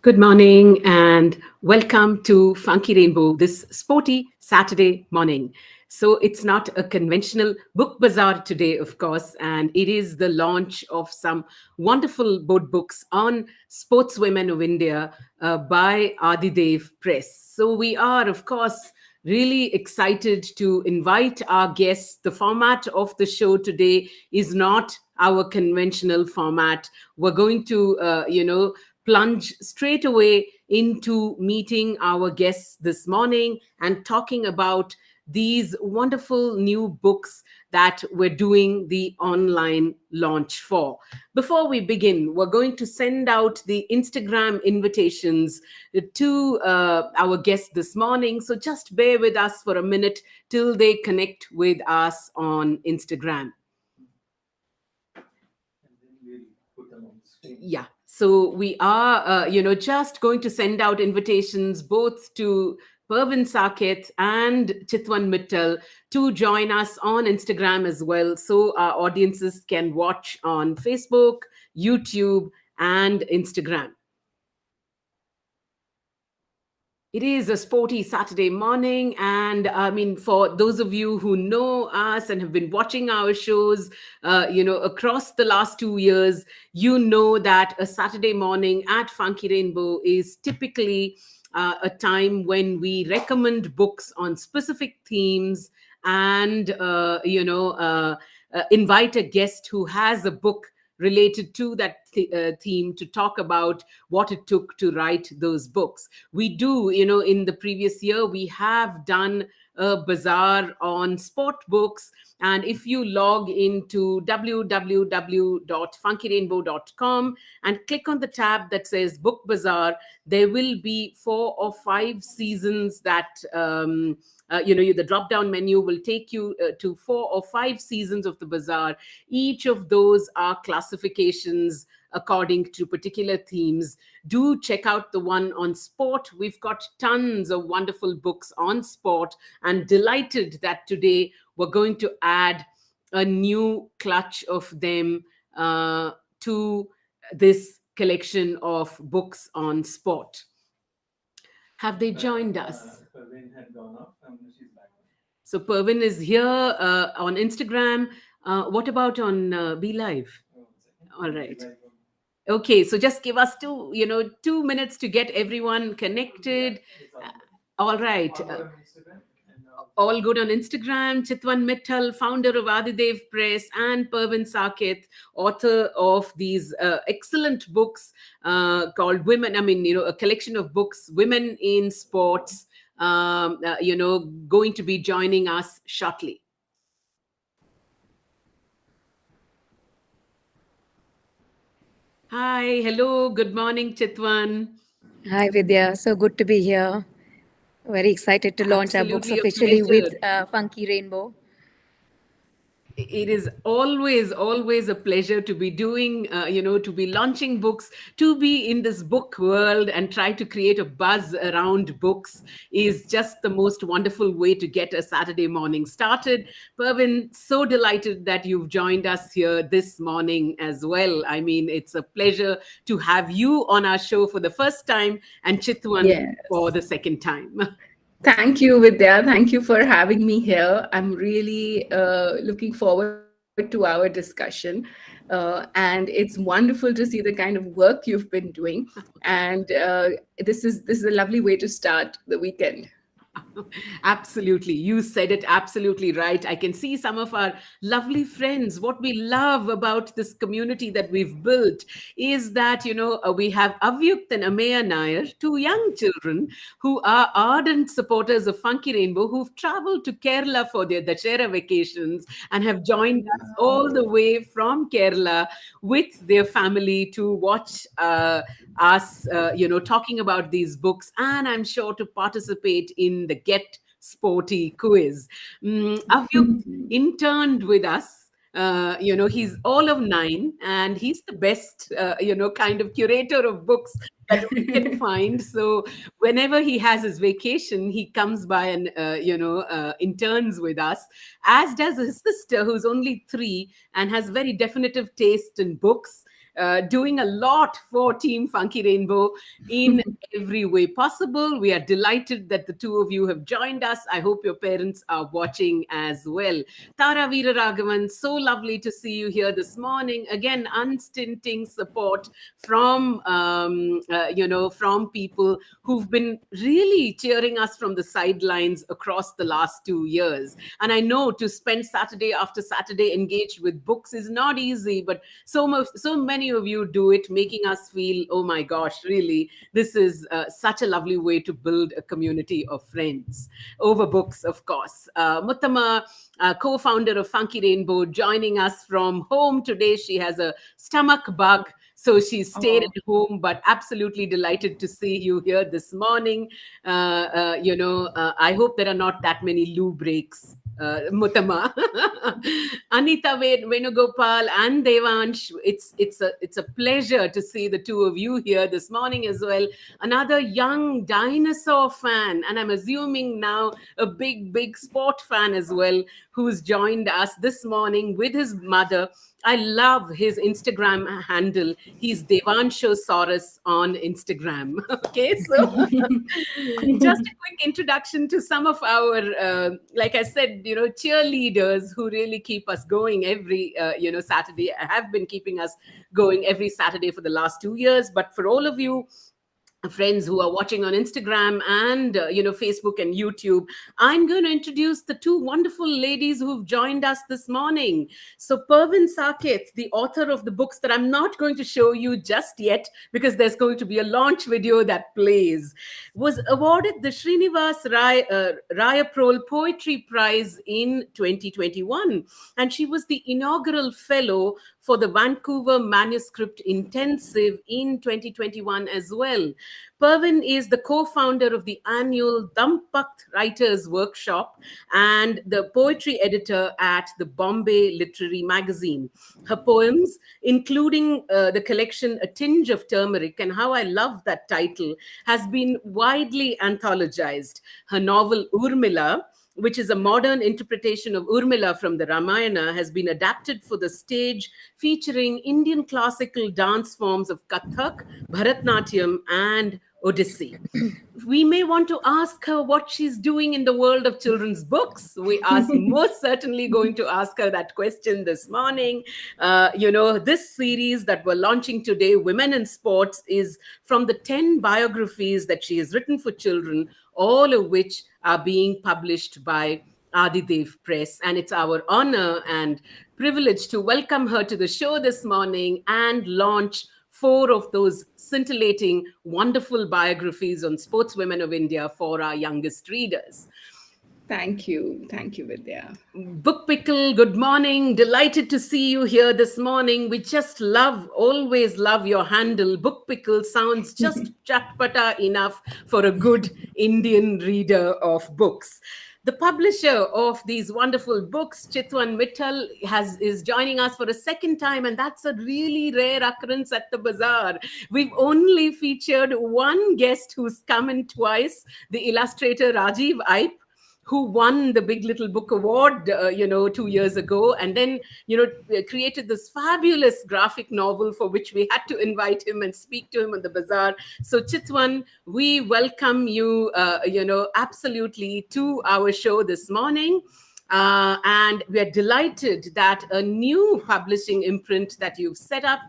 Good morning and welcome to Funky Rainbow this sporty Saturday morning. So, it's not a conventional book bazaar today, of course, and it is the launch of some wonderful board books on sportswomen of India by Adidev Press. So, we are, of course, really excited to invite our guests. The format of the show today is not our conventional format. We're going to, plunge straight away into meeting our guests this morning and talking about these wonderful new books that we're doing the online launch for. Before we begin, we're going to send out the Instagram invitations to our guests this morning. So just bear with us for a minute till they connect with us on Instagram. Yeah, so we are just going to send out invitations both to Pervin Saket and Chitwan Mittal to join us on Instagram as well, so our audiences can watch on Facebook, YouTube, and Instagram. It is a sporty Saturday morning, and I mean, for those of you who know us and have been watching our shows, across the last 2 years, you know that a Saturday morning at Funky Rainbow is typically a time when we recommend books on specific themes and invite a guest who has a book related to that theme to talk about what it took to write those books. We do, in the previous year, we have done a bazaar on sport books. And if you log into www.funkyrainbow.com and click on the tab that says Book Bazaar, there will be 4 or 5 seasons that the drop down menu will take you to 4 or 5 seasons of the bazaar. Each of those are classifications according to particular themes. Do check out the one on sport. We've got tons of wonderful books on sport, and delighted that today we're going to add a new clutch of them to this collection of books on sport. Have they joined us? So Pervin is here on Instagram. What about on Be Live? All right. Okay, so just give us 2 minutes to get everyone connected. All right. All good on Instagram. Chitwan Mittal, founder of Adidev Press, and Pervin Saket, author of these excellent books called Women. I mean, a collection of books, Women in Sports, going to be joining us shortly. Hi, hello, good morning, Chitwan. Hi Vidya, so good to be here. Very excited to launch our books Absolutely a officially with pleasure. Funky Rainbow. It is always a pleasure to be doing to be launching books, to be in this book world and try to create a buzz around books is just the most wonderful way to get a Saturday morning started. Pervin, so delighted that you've joined us here this morning as well. I mean, it's a pleasure to have you on our show for the first time, and Chitwan for Yes. the second time. Thank you, Vidya. Thank you for having me here. I'm really looking forward to our discussion. And it's wonderful to see the kind of work you've been doing. And this is a lovely way to start the weekend. Absolutely. You said it absolutely right. I can see some of our lovely friends. What we love about this community that we've built is that, we have Avyukt and Ameya Nair, two young children who are ardent supporters of Funky Rainbow, who've traveled to Kerala for their Dashera vacations and have joined us all the way from Kerala with their family to watch us, talking about these books, and I'm sure to participate in the Get Sporty quiz. Avyuk interned with us. He's all of 9, and he's the best, kind of curator of books that we can find. So whenever he has his vacation, he comes by and, interns with us, as does his sister, who's only 3 and has very definitive taste in books. doing a lot for Team Funky Rainbow in every way possible. We are delighted that the two of you have joined us. I hope your parents are watching as well. Tara Veeraraghavan, so lovely to see you here this morning. Again, unstinting support from from people who've been really cheering us from the sidelines across the last 2 years. And I know to spend Saturday after Saturday engaged with books is not easy, but so many of you do it, making us feel, oh my gosh, really, this is such a lovely way to build a community of friends over books, of course. Muttama, co-founder of Funky Rainbow, joining us from home today. She has a stomach bug, so she stayed Oh. at home, but absolutely delighted to see you here this morning. I hope there are not that many loo breaks. Mutama, Anita Venugopal, and Devansh. It's a pleasure to see the two of you here this morning as well. Another young dinosaur fan, and I'm assuming now a big sport fan as well, who's joined us this morning with his mother. I love his Instagram handle. He's Devanshosaurus on Instagram. Okay, so just a quick introduction to some of our, like I said, cheerleaders who really keep us going every, Saturday, have been keeping us going every Saturday for the last 2 years. But for all of you friends who are watching on Instagram and Facebook and YouTube, I'm going to introduce the two wonderful ladies who've joined us this morning. So Pervin Saket, the author of the books that I'm not going to show you just yet because there's going to be a launch video that plays, was awarded the Srinivas Rayaprol Poetry Prize in 2021, and she was the inaugural fellow for the Vancouver Manuscript Intensive in 2021 as well. Pervin is the co-founder of the annual Dampakt Writers Workshop and the poetry editor at the Bombay Literary Magazine. Her poems, including the collection A Tinge of Turmeric, and how I love that title, has been widely anthologized. Her novel Urmila, which is a modern interpretation of Urmila from the Ramayana, has been adapted for the stage, featuring Indian classical dance forms of Kathak, Bharatnatyam, and Odissi. We may want to ask her what she's doing in the world of children's books. We are most certainly going to ask her that question this morning. This series that we're launching today, Women in Sports, is from the 10 biographies that she has written for children, all of which are being published by Adidev Press. And it's our honor and privilege to welcome her to the show this morning and launch 4 of those scintillating, wonderful biographies on sportswomen of India for our youngest readers. Thank you. Thank you, Vidya. Book Pickle, good morning. Delighted to see you here this morning. We just always love your handle. Book Pickle sounds just chatpata enough for a good Indian reader of books. The publisher of these wonderful books, Chitwan Mittal, is joining us for a second time, and that's a really rare occurrence at the Buzzaar. We've only featured one guest who's come in twice, the illustrator Rajiv Aip, who won the Big Little Book Award, 2 years ago, and then, created this fabulous graphic novel for which we had to invite him and speak to him on the Buzzaar. So, Chitwan, we welcome you, absolutely to our show this morning. And we are delighted that a new publishing imprint that you've set up,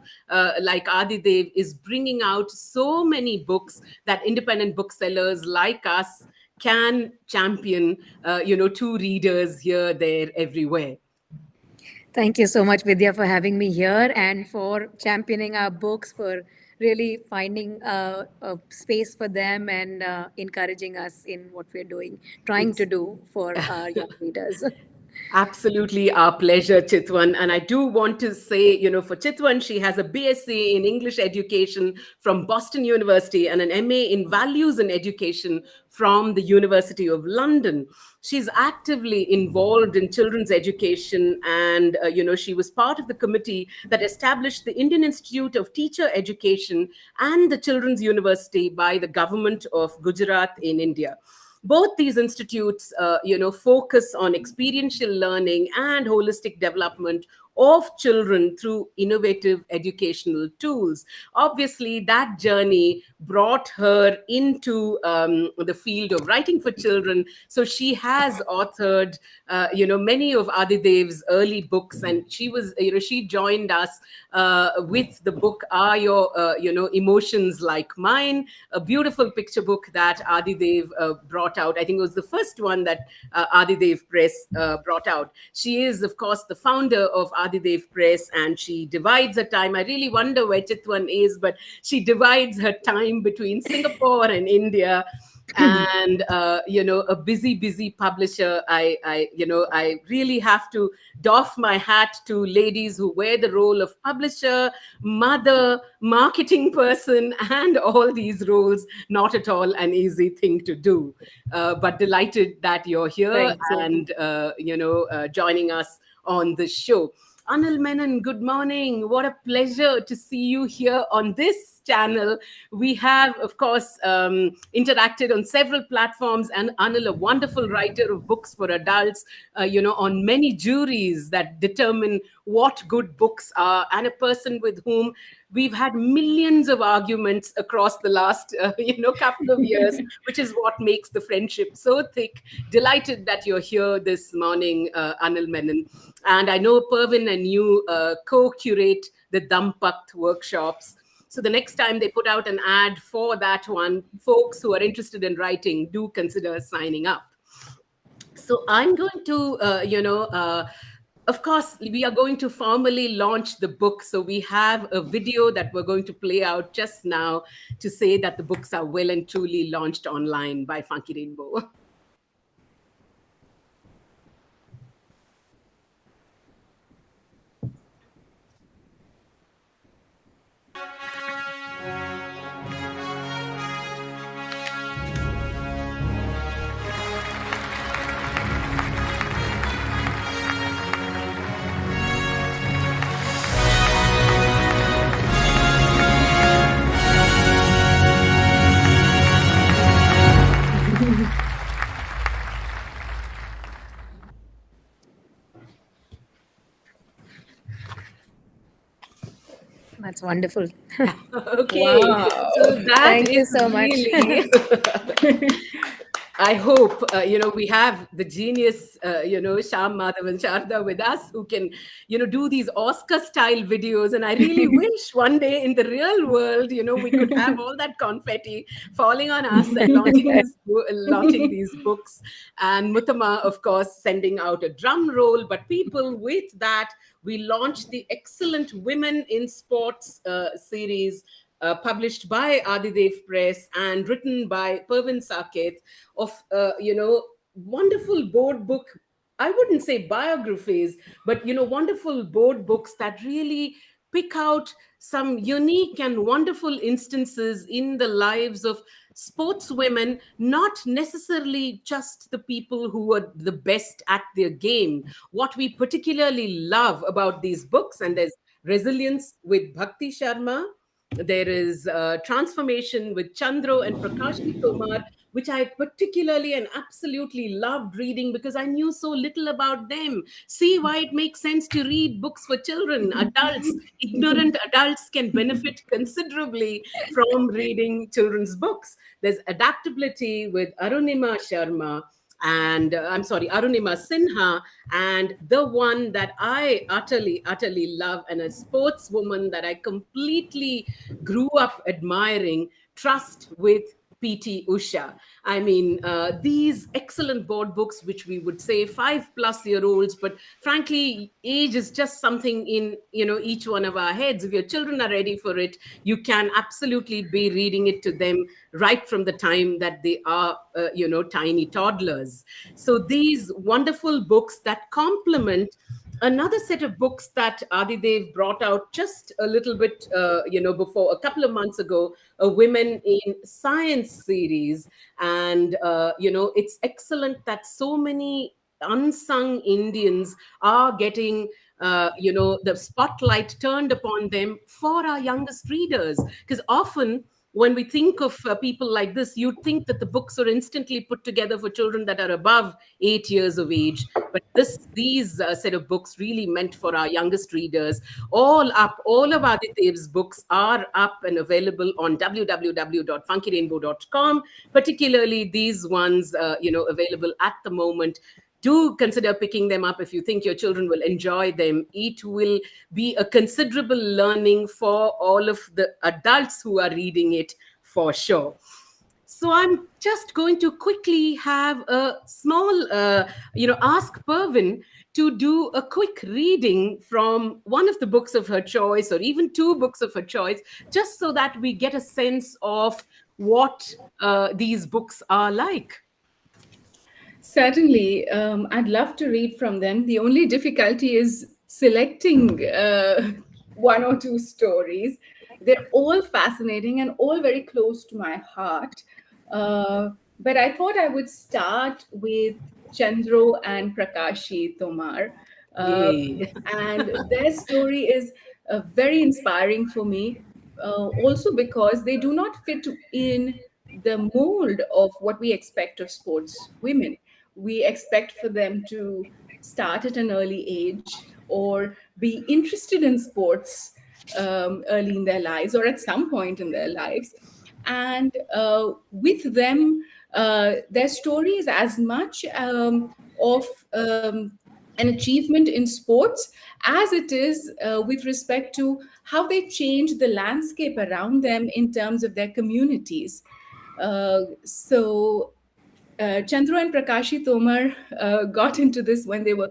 like Adidev, is bringing out so many books that independent booksellers like us can champion, to readers here, there, everywhere. Thank you so much, Vidya, for having me here and for championing our books, for really finding a space for them and encouraging us in what we're doing, trying It's to do for our young readers. absolutely our pleasure, Chitwan. And I do want to say, for Chitwan, she has a BSc in English Education from Boston University and an MA in Values in Education from the University of London. She's actively involved in children's education, and she was part of the committee that established the Indian Institute of Teacher Education and the Children's University by the government of Gujarat in India. Both these institutes, focus on experiential learning and holistic development, of children through innovative educational tools. Obviously, that journey brought her into the field of writing for children. So she has authored, many of Adidev's early books, and she joined us with the book "Are Your, Emotions Like Mine?" A beautiful picture book that Adidev brought out. I think it was the first one that Adidev Press brought out. She is, of course, the founder of Adidev Press, and she divides her time. I really wonder where Chitwan is, but she divides her time between Singapore and India. And a busy publisher. I really have to doff my hat to ladies who wear the role of publisher, mother, marketing person, and all these roles. Not at all an easy thing to do, but delighted that you're here Thank you. and joining us on this show. Anil Menon, good morning. What a pleasure to see you here on this channel. We have, of course, interacted on several platforms, and Anil, a wonderful writer of books for adults, on many juries that determine what good books are, and a person with whom we've had millions of arguments across the last, couple of years, which is what makes the friendship so thick. Delighted that you're here this morning, Anil Menon. And I know Pervin and you co-curate the Dampakt workshops. So the next time they put out an ad for that one, folks who are interested in writing, do consider signing up. So I'm going to, of course, we are going to formally launch the book. So we have a video that we're going to play out just now to say that the books are well and truly launched online by Funky Rainbow. That's wonderful. Okay, Wow. so that Thank is you so much. really. I hope we have the genius, Sham Madhav and Sharda with us, who can, do these Oscar-style videos. And I really wish one day in the real world, we could have all that confetti falling on us and launching these books. And Mutama, of course, sending out a drum roll. But people, with that, we launched the excellent Women in Sports series, published by Adidev Press and written by Pervin Saket, of wonderful board book. I wouldn't say biographies, but wonderful board books that really pick out some unique and wonderful instances in the lives of sportswomen, not necessarily just the people who are the best at their game. What we particularly love about these books, and there's Resilience with Bhakti Sharma, there is Transformation with Chandro and Prakashi Tomar, which I particularly and absolutely loved reading because I knew so little about them. See why it makes sense to read books for children, adults. Ignorant adults can benefit considerably from reading children's books. There's Adaptability with Arunima Sharma, and I'm sorry, Arunima Sinha, and the one that I utterly love, and a sportswoman that I completely grew up admiring, Trust with PT Usha. I mean, these excellent board books, which we would say 5+ year olds, but frankly, age is just something in each one of our heads. If your children are ready for it, you can absolutely be reading it to them right from the time that they are, tiny toddlers. So these wonderful books that complement another set of books that Adidev brought out just a little bit, before, a couple of months ago, a Women in Science series. And, it's excellent that so many unsung Indians are getting, the spotlight turned upon them for our youngest readers. Because often when we think of people like this, you'd think that the books are instantly put together for children that are above 8 years of age. But these set of books really meant for our youngest readers. All of Aditev's books are up and available on www.funkyrainbow.com. Particularly these ones, available at the moment. Do consider picking them up if you think your children will enjoy them. It will be a considerable learning for all of the adults who are reading it, for sure. So I'm just going to quickly have a small, ask Pervin to do a quick reading from one of the books of her choice, or even two books of her choice, just so that we get a sense of what these books are like. Certainly, I'd love to read from them. The only difficulty is selecting one or two stories. They're all fascinating and all very close to my heart. But I thought I would start with Chandro and Prakashi Tomar. Uh, Yay. and their story is very inspiring for me, also because they do not fit in the mold of what we expect of sports women. We expect for them to start at an early age or be interested in sports early in their lives or at some point in their lives. And with them, their story is as much of an achievement in sports as it is with respect to how they change the landscape around them in terms of their communities. Chandru and Prakashi Tomar got into this when they were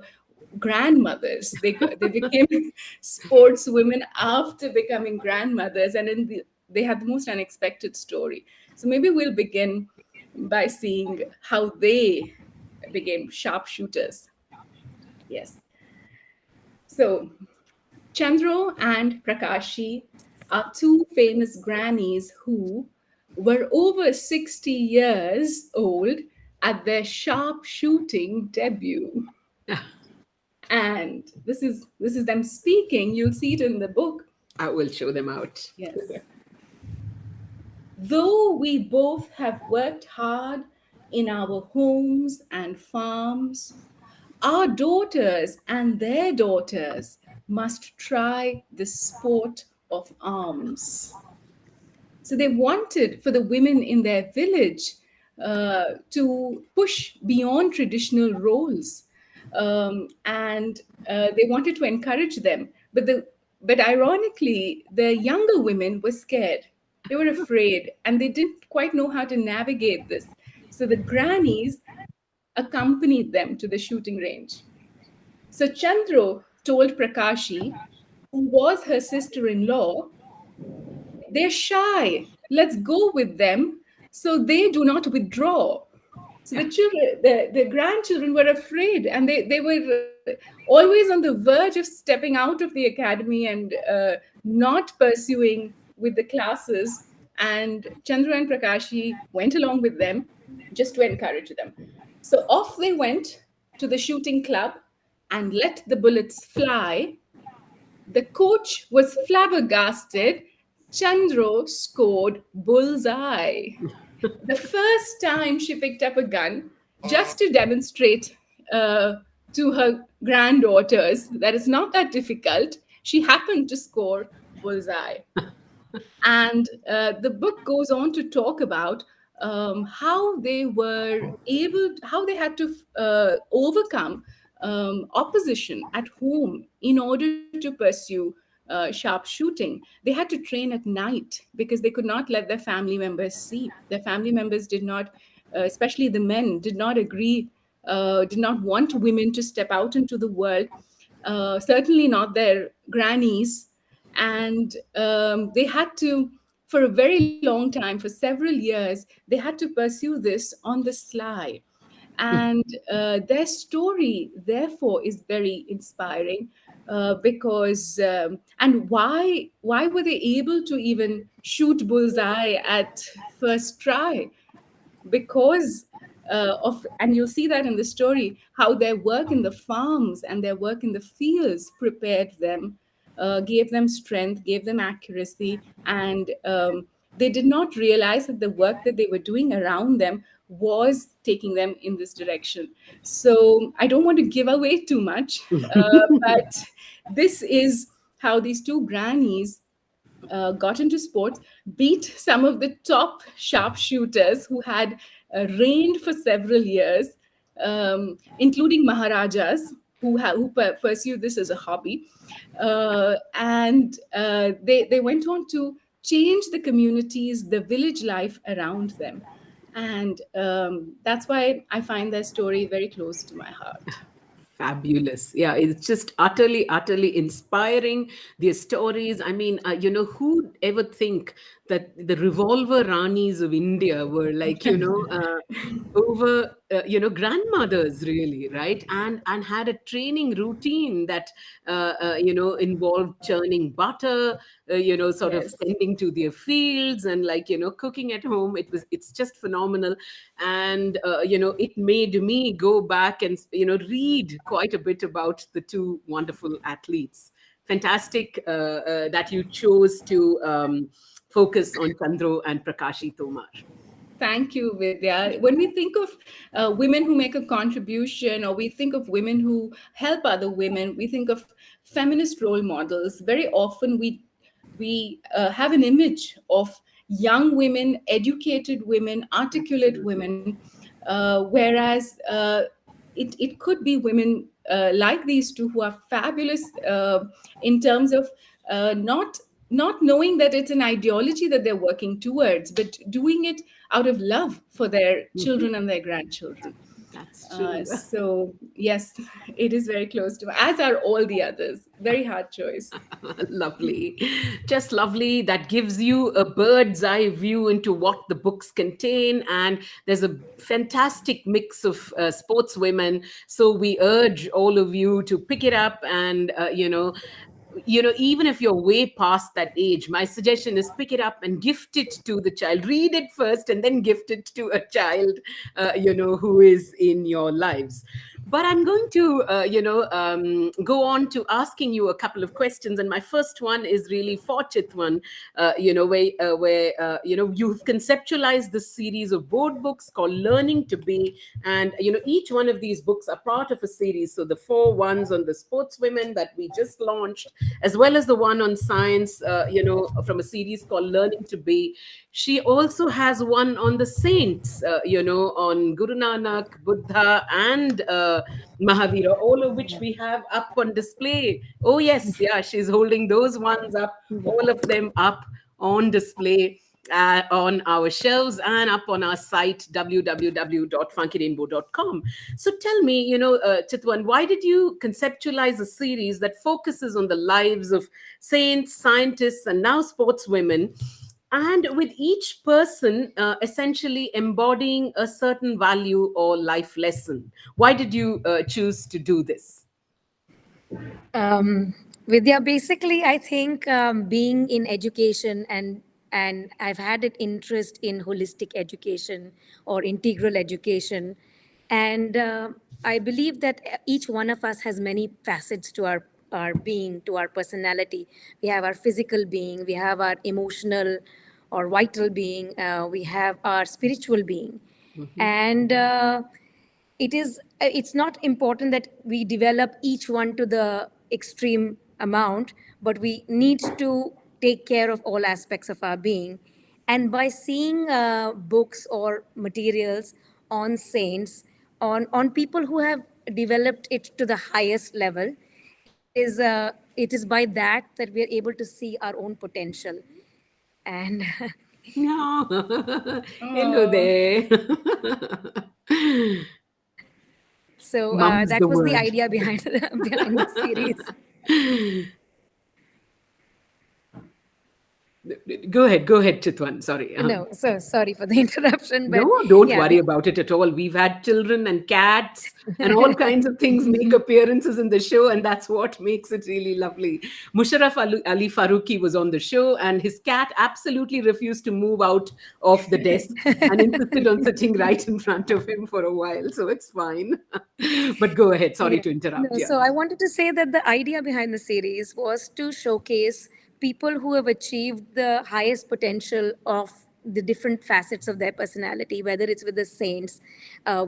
grandmothers. They became sportswomen after becoming grandmothers, and they had the most unexpected story. So maybe we'll begin by seeing how they became sharpshooters. Yes. So Chandro and Prakashi are two famous grannies who were over 60 years old at their sharpshooting debut. And this is them speaking. You'll see it in the book. I will show them out. Yes. Though we both have worked hard in our homes and farms, our daughters and their daughters must try the sport of arms. So they wanted for the women in their village to push beyond traditional roles, and they wanted to encourage them. But ironically, the younger women were scared. They were afraid, and they didn't quite know how to navigate this. So the grannies accompanied them to the shooting range. So Chandro told Prakashi, who was her sister in law, they're shy. Let's go with them so they do not withdraw. So the grandchildren were afraid, and they were always on the verge of stepping out of the academy and not pursuing with the classes. And Chandra and Prakashi went along with them just to encourage them. So off they went to the shooting club and let the bullets fly. The coach was flabbergasted. Chandro scored bullseye. The first time she picked up a gun just to demonstrate uh, to her granddaughters that it's not that difficult, she happened to score bullseye. And the book goes on to talk about how they were how they had to overcome opposition at home in order to pursue sharpshooting. They had to train at night because they could not let their family members see. Their family members did not, especially the men, did not agree, did not want women to step out into the world, certainly not their grannies. And they had to, for a very long time, for several years, they had to pursue this on the sly. And their story therefore is very inspiring, because and why were they able to even shoot bullseye at first try? Because of, and you'll see that in the story, how their work in the farms and their work in the fields prepared them, gave them strength, gave them accuracy, and they did not realize that the work that they were doing around them was taking them in this direction. So I don't want to give away too much, but this is how these two grannies got into sports, beat some of the top sharpshooters who had reigned for several years, including Maharajas who pursued this as a hobby. And they went on to change the communities, the village life around them. And that's why I find their story very close to my heart. Fabulous. Yeah, it's just utterly, utterly inspiring. Their stories. I mean, who'd ever think that the revolver Ranis of India were like, over, grandmothers, really, right? And had a training routine that, involved churning butter, sort of Yes. tending to their fields and like, cooking at home. It's just phenomenal. And it made me go back and read quite a bit about the two wonderful athletes. Fantastic that you chose to focus on Chandro and Prakashi Tomar. Thank you, Vidya. When we think of women who make a contribution, or we think of women who help other women, we think of feminist role models. Very often, we have an image of young women, educated women, articulate Absolutely. women, whereas it could be women like these two who are fabulous in terms of not knowing that it's an ideology that they're working towards, but doing it out of love for their Mhm. children and their grandchildren. That's true. So yes, it is very close to, as are all the others. Very hard choice. Lovely. Just lovely. That gives you a bird's eye view into what the books contain. And there's a fantastic mix of sportswomen. So we urge all of you to pick it up and, even if you're way past that age, my suggestion is pick it up and gift it to the child. Read it first and then gift it to a child, who is in your lives. But I'm going to, go on to asking you a couple of questions. And my first one is really for Chitwan, where you've conceptualized this series of board books called Learning to Be. And, each one of these books are part of a series. So the four ones on the sportswomen that we just launched, as well as the one on science, from a series called Learning to Be. She also has one on the saints, on Guru Nanak, Buddha, and Mahavira, all of which we have up on display. Oh, yes, yeah, she's holding those ones up, all of them up on display. On our shelves and up on our site www.funkyrainbow.com. So tell me, Chitwan, why did you conceptualize a series that focuses on the lives of saints, scientists, and now sportswomen, and with each person essentially embodying a certain value or life lesson? Why did you choose to do this? Vidya, basically, I think being in education and I've had an interest in holistic education or integral education, and I believe that each one of us has many facets to our being, to our personality. We have our physical being, we have our emotional or vital being, we have our spiritual being, Mhm. and it's not important that we develop each one to the extreme amount, but we need to take care of all aspects of our being. And by seeing books or materials on saints, on people who have developed it to the highest level, it is by that we are able to see our own potential. And No. Hello Oh, there. so Mum's that the was the word. idea behind behind the series. Go ahead, Chitwan. Sorry. No, so sorry for the interruption, No, but don't yeah, worry about it at all. We've had children and cats and all kinds of things make appearances in the show, and that's what makes it really lovely. Musharraf Ali Faruqi was on the show, and his cat absolutely refused to move out of the desk and insisted on sitting right in front of him for a while. So it's fine. But go ahead. Sorry yeah. to interrupt. No, Yeah. so I wanted to say that the idea behind the series was to showcase people who have achieved the highest potential of the different facets of their personality, whether it's with the saints,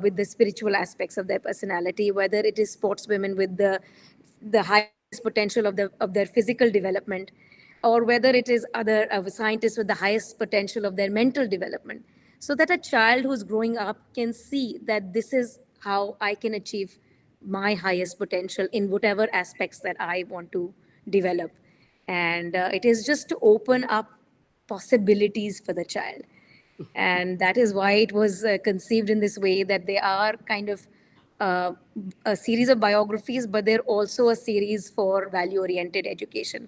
with the spiritual aspects of their personality, whether it is sportswomen with the highest potential of their physical development, or whether it is other scientists with the highest potential of their mental development, so that a child who's growing up can see that this is how I can achieve my highest potential in whatever aspects that I want to develop. And it is just to open up possibilities for the child. And that is why it was conceived in this way, that they are kind of uh, a series of biographies, but they're also a series for value oriented education.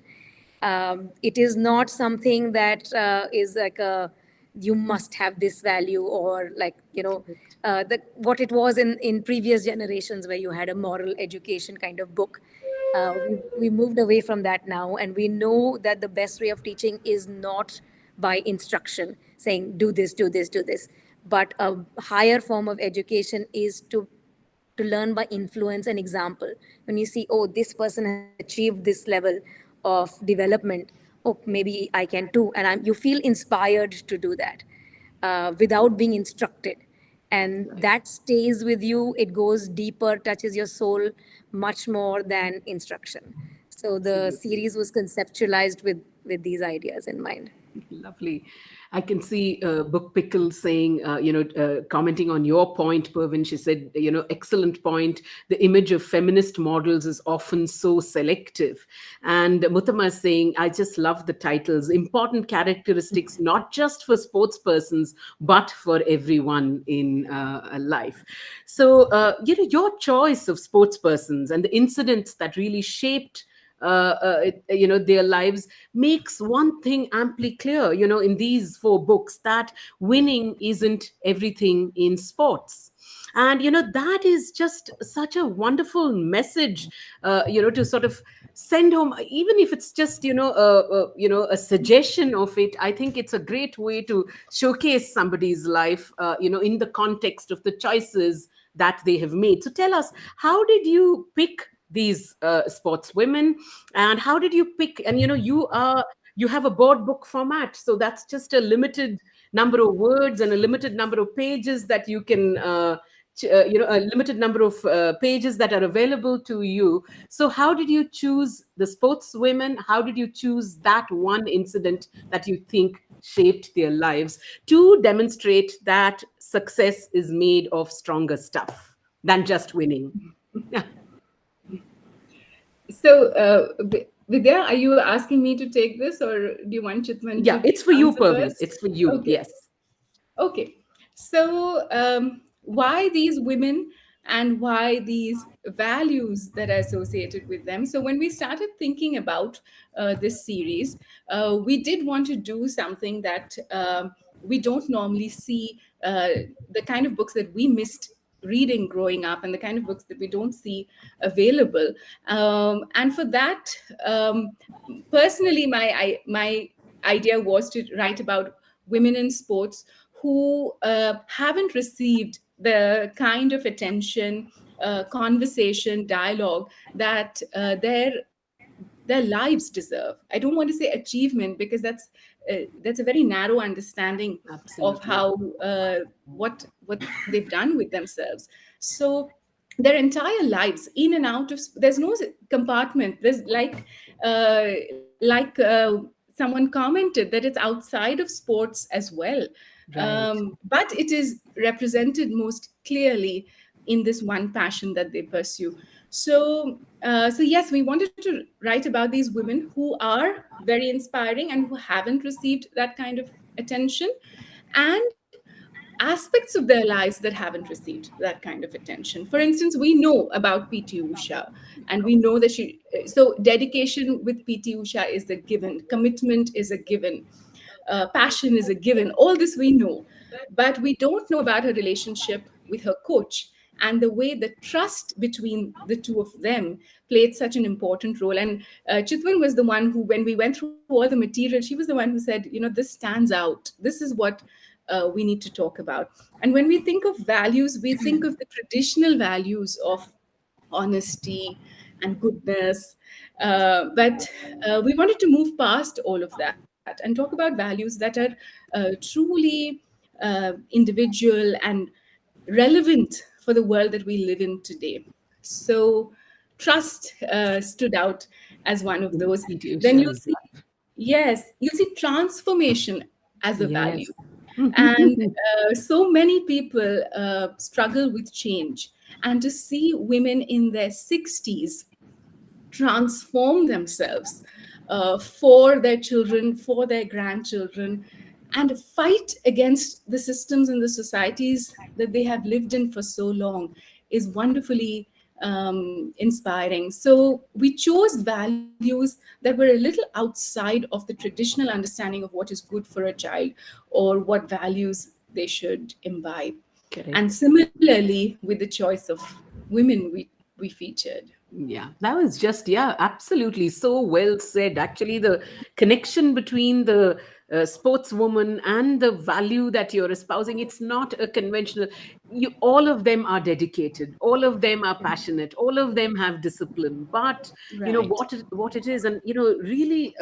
It is not something that is like a you must have this value, or like what it was in previous generations, where you had a moral education kind of book. We moved away from that now, and we know that the best way of teaching is not by instruction, saying do this, do this, do this, but a higher form of education is to learn by influence and example. When you see, oh, this person has achieved this level of development, oh, maybe I can too, and you feel inspired to do that without being instructed. And Right. that stays with you. It goes deeper, touches your soul much more than instruction. So the Absolutely. series was conceptualized with these ideas in mind. Lovely. I can see Book Pickle saying, commenting on your point, Pervin. She said, excellent point. The image of feminist models is often so selective. And Muttama is saying, I just love the titles. Important characteristics, not just for sports persons, but for everyone in life. So, your choice of sports persons and the incidents that really shaped their lives makes one thing amply clear, in these four books, that winning isn't everything in sports. And that is just such a wonderful message, to sort of send home, even if it's just a suggestion of it. I think it's a great way to showcase somebody's life, in the context of the choices that they have made. So tell us, how did you pick these sportswomen, and how did you pick? And you have a board book format, so that's just a limited number of words and a limited number of pages that you can a limited number of pages that are available to you. So how did you choose the sportswomen? How did you choose that one incident that you think shaped their lives, to demonstrate that success is made of stronger stuff than just winning? So, Vidya, are you asking me to take this, or do you want Chitman Yeah, to it's for you, answer Pervin. first? It's for you. Okay. Yes. Okay. So, why these women and why these values that are associated with them? So, when we started thinking about this series, we did want to do something that we don't normally see, the kind of books that we missed reading growing up, and the kind of books that we don't see available. And for that, um, personally, my idea was to write about women in sports who haven't received the kind of attention, conversation, dialogue that their lives deserve. I don't want to say achievement, because that's a very narrow understanding of Absolutely. how what they've done with themselves. So their entire lives, in and out of, there's no compartment. There's like someone commented, that it's outside of sports as well. Right. But it is represented most clearly in this one passion that they pursue. So yes, we wanted to write about these women who are very inspiring and who haven't received that kind of attention, and aspects of their lives that haven't received that kind of attention. For instance, we know about PT Usha, and we know that so dedication with PT Usha is a given, commitment is a given, passion is a given. All this we know, but we don't know about her relationship with her coach, and the way the trust between the two of them played such an important role. And Chitwan was the one who, when we went through all the material, she was the one who said, this stands out. This is what we need to talk about. And when we think of values, we think of the traditional values of honesty and goodness. But we wanted to move past all of that and talk about values that are truly individual and relevant for the world that we live in today. So, trust stood out as one of those. Then you'll Institutions. see, yes, you'll see transformation as a value. Yes. And so many people struggle with change. And to see women in their 60s transform themselves for their children, for their grandchildren, and fight against the systems and the societies that they have lived in for so long is wonderfully inspiring. So we chose values that were a little outside of the traditional understanding of what is good for a child or what values they should imbibe. Correct. And similarly, with the choice of women we featured. Yeah, that was just, yeah, absolutely. So well said. Actually, the connection between the sportswoman and the value that you're espousing, it's not a conventional. All of them are dedicated. All of them are passionate. All of them have discipline. But Right. what it is, and really,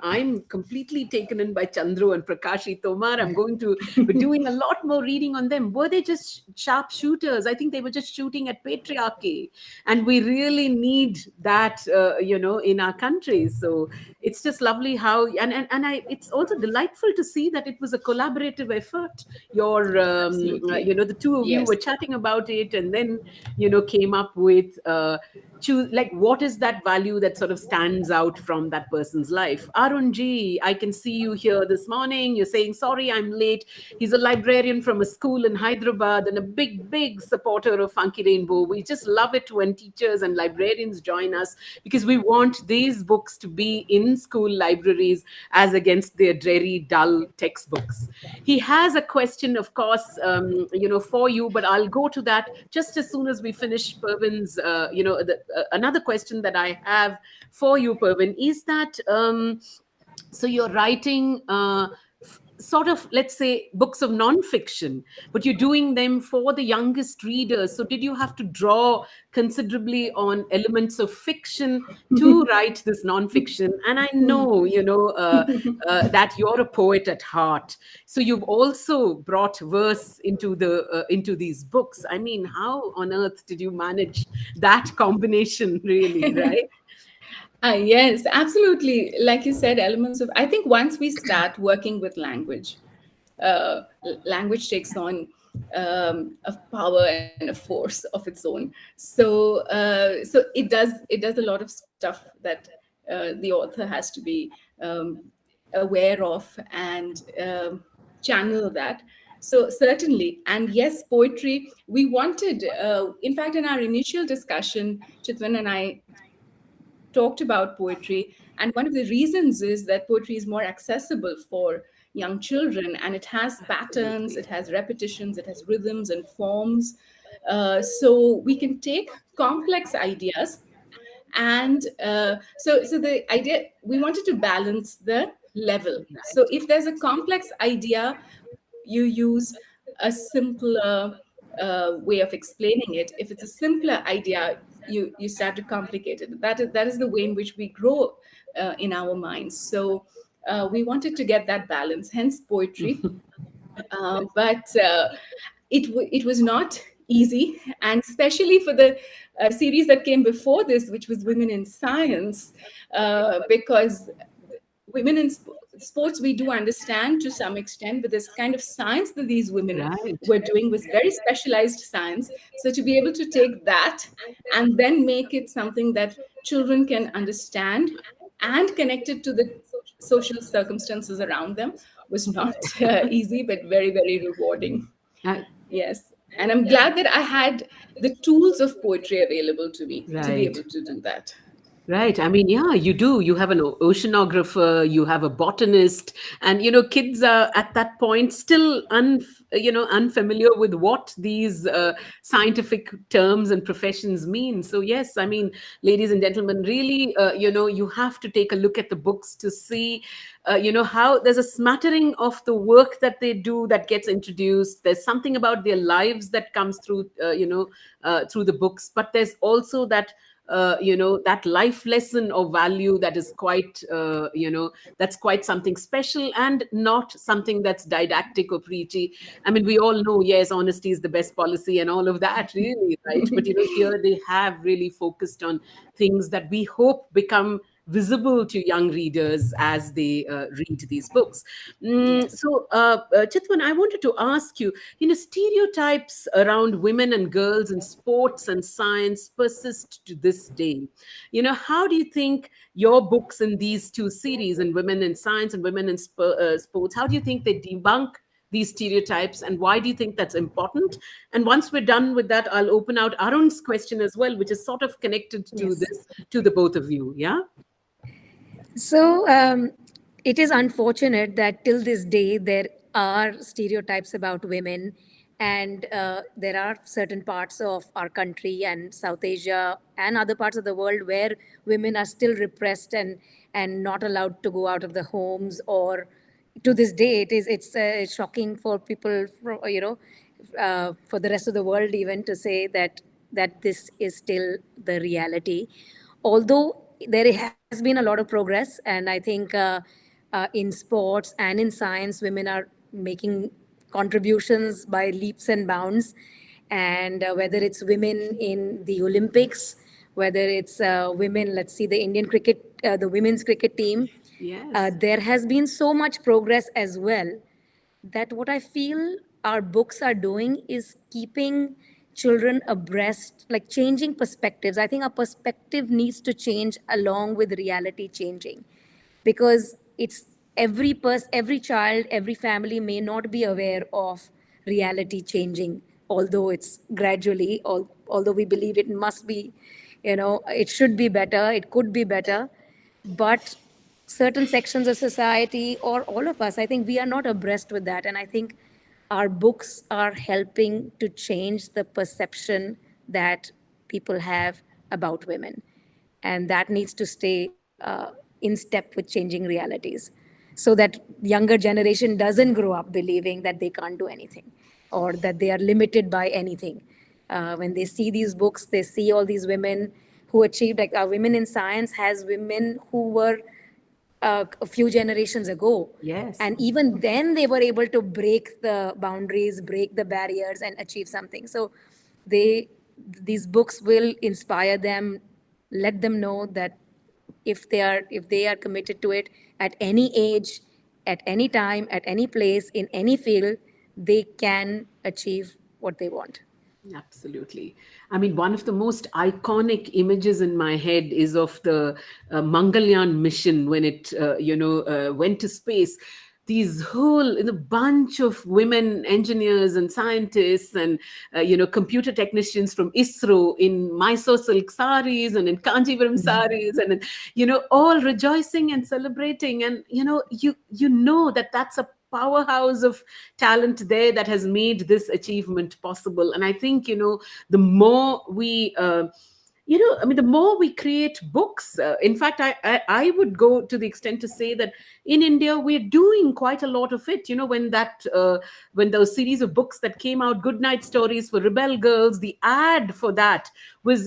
I'm completely taken in by Chandru and Prakashi Tomar. I'm going to be doing a lot more reading on them. Were they just sharp shooters? I think they were just shooting at patriarchy, and we really need that in our country. So it's just lovely how, and it's also delightful to see that it was a collaborative effort. Your Absolutely. the two of you Yes. were chatting about it, and then came up with choose, like, what is that value that sort of stands out from that person's life. Arun ji, I can see you here this morning. You're saying, sorry, I'm late. He's a librarian from a school in Hyderabad and a big supporter of Funky Rainbow. We just love it when teachers and librarians join us, because we want these books to be in school libraries as against their dreary, dull textbooks. He has a question, of course, for you, but I'll go to that just as soon as we finish Pervin's, another question that I have for you, Pervin, is that so you're writing sort of, let's say, books of non-fiction, but you're doing them for the youngest readers. So did you have to draw considerably on elements of fiction to write this non-fiction? And I know, that you're a poet at heart, so you've also brought verse into these books. I mean, how on earth did you manage that combination, really, right? Yes, absolutely. Like you said, elements of, I think once we start working with language, language takes on a power and a force of its own. So it does a lot of stuff that the author has to be aware of and channel that. So certainly, and yes, poetry. We wanted, in fact, in our initial discussion, Chitwan and I talked about poetry, and one of the reasons is that poetry is more accessible for young children, and it has patterns, Absolutely. it has repetitions, it has rhythms and forms. So we can take complex ideas and so the idea, we wanted to balance the level. So Right. if there's a complex idea, you use a simpler way of explaining it. If it's a simpler idea, you start to complicate it. That is the way in which we grow in our minds. So we wanted to get that balance, hence poetry. But it was not easy, and especially for the series that came before this, which was Women in Science, because women in sports we do understand to some extent, but this kind of science that these women Right. were doing was very specialized science. So to be able to take that and then make it something that children can understand and connect it to the social circumstances around them was not easy, but very, very rewarding. Uh, Yes. And I'm glad that I had the tools of poetry available to me to be right. able to do that. Right. I mean, yeah, you do. You have an oceanographer, you have a botanist, and kids are at that point still unfamiliar with what these scientific terms and professions mean. So yes, I mean, ladies and gentlemen, really, you have to take a look at the books to see, how there's a smattering of the work that they do that gets introduced. There's something about their lives that comes through, through the books, but there's also that that life lesson or value that is quite, that's quite something special and not something that's didactic or preachy. I mean, we all know, yes, honesty is the best policy and all of that, really, right? But here they have really focused on things that we hope become visible to young readers as they read these books. Yes. Chitwan, I wanted to ask you, stereotypes around women and girls in sports and science persist to this day. How do you think your books in these two series, in Women in Science and Women in Sports, how do you think they debunk these stereotypes, and why do you think that's important? And once we're done with that, I'll open out Arun's question as well, which is sort of connected to Yes. this, to the both of you. Yeah. So it is unfortunate that till this day there are stereotypes about women, and there are certain parts of our country and South Asia and other parts of the world where women are still repressed and not allowed to go out of the homes. Or to this day, it's shocking for people, for the rest of the world even to say that this is still the reality. Although there has been a lot of progress, and I think in sports and in science, women are making contributions by leaps and bounds. And whether it's women in the Olympics, whether it's women, let's see the Indian cricket, the women's cricket team, Yes. there has been so much progress as well, that what I feel our books are doing is keeping children abreast, like changing perspectives. I think our perspective needs to change along with reality changing, because it's every child, every family may not be aware of reality changing, although it's gradually, although we believe it must be, it should be better, it could be better. But certain sections of society, or all of us, I think we are not abreast with that. And I think our books are helping to change the perception that people have about women. And that needs to stay in step with changing realities, so that younger generation doesn't grow up believing that they can't do anything, or that they are limited by anything. When they see these books, they see all these women who achieved, like Women in Science has women who were a few generations ago. Yes. And even then, they were able to break the boundaries, break the barriers, and achieve something. So, they these books will inspire them, let them know that if they are committed to it at any age, at any time, at any place, in any field, they can achieve what they want. Absolutely. I mean, one of the most iconic images in my head is of the Mangalyaan mission when it, went to space. These whole bunch of women engineers and scientists and computer technicians from ISRO in Mysore silk saris and in Kanjivaram saris and all rejoicing and celebrating, and you know that that's a powerhouse of talent there that has made this achievement possible. And I think the more we I mean, the more we create books, in fact, I would go to the extent to say that in India we're doing quite a lot of it. When those series of books that came out, Good Night Stories for Rebel Girls, the ad for that was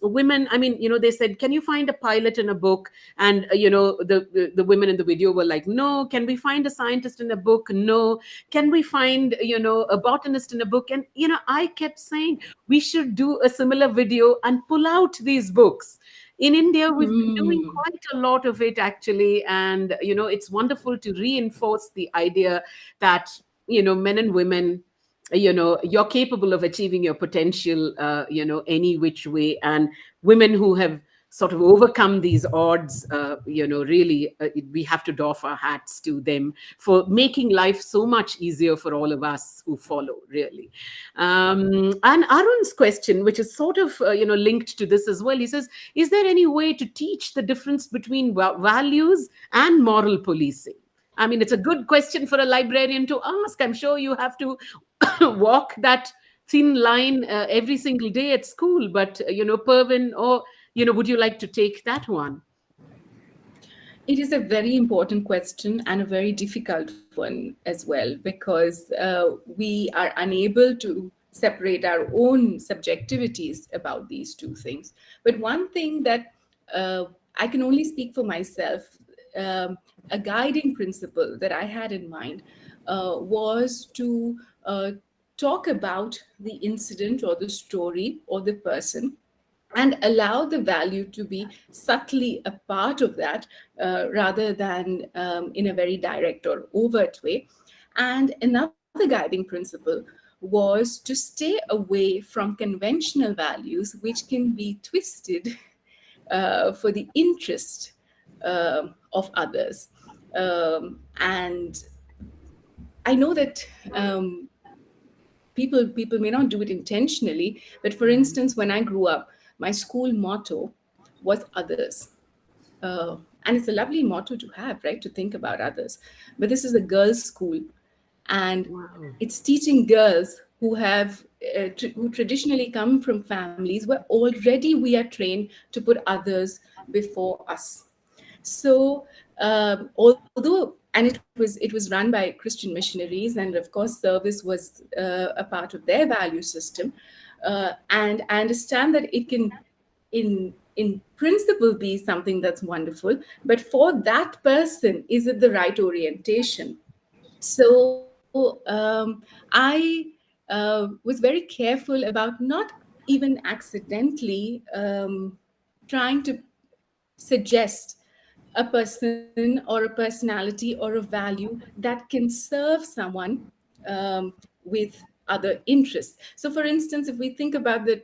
women. I mean, they said, can you find a pilot in a book? And the women in the video were like, no. Can we find a scientist in a book? No. Can we find a botanist in a book? And I kept saying we should do a similar video and pull out these books. In India, we've been doing Hmm. quite a lot of it actually, and it's wonderful to reinforce the idea that men and women, you're capable of achieving your potential, any which way. And women who have sort of overcome these odds, really, we have to doff our hats to them for making life so much easier for all of us who follow, really. And Arun's question, which is sort of linked to this as well, he says, is there any way to teach the difference between values and moral policing? I mean, it's a good question for a librarian to ask. I'm sure you have to walk that thin line every single day at school. But, Pervin, or, would you like to take that one? It is a very important question and a very difficult one as well, because we are unable to separate our own subjectivities about these two things. But one thing that I can only speak for myself, um, a guiding principle that I had in mind was to talk about the incident or the story or the person, and allow the value to be subtly a part of that, rather than in a very direct or overt way. And another guiding principle was to stay away from conventional values which can be twisted for the interest of others. And I know that people may not do it intentionally, but for instance, when I grew up, my school motto was others. And it's a lovely motto to have, right? To think about others. But this is a girls' school, and Wow. it's teaching girls who have who traditionally come from families where already we are trained to put others before us. So, although, and it was run by Christian missionaries, and of course, service was a part of their value system. And I understand that it can, in principle, be something that's wonderful. But for that person, is it the right orientation? So I was very careful about not even accidentally trying to suggest a person or a personality or a value that can serve someone um, with other interests. So, for instance, if we think about the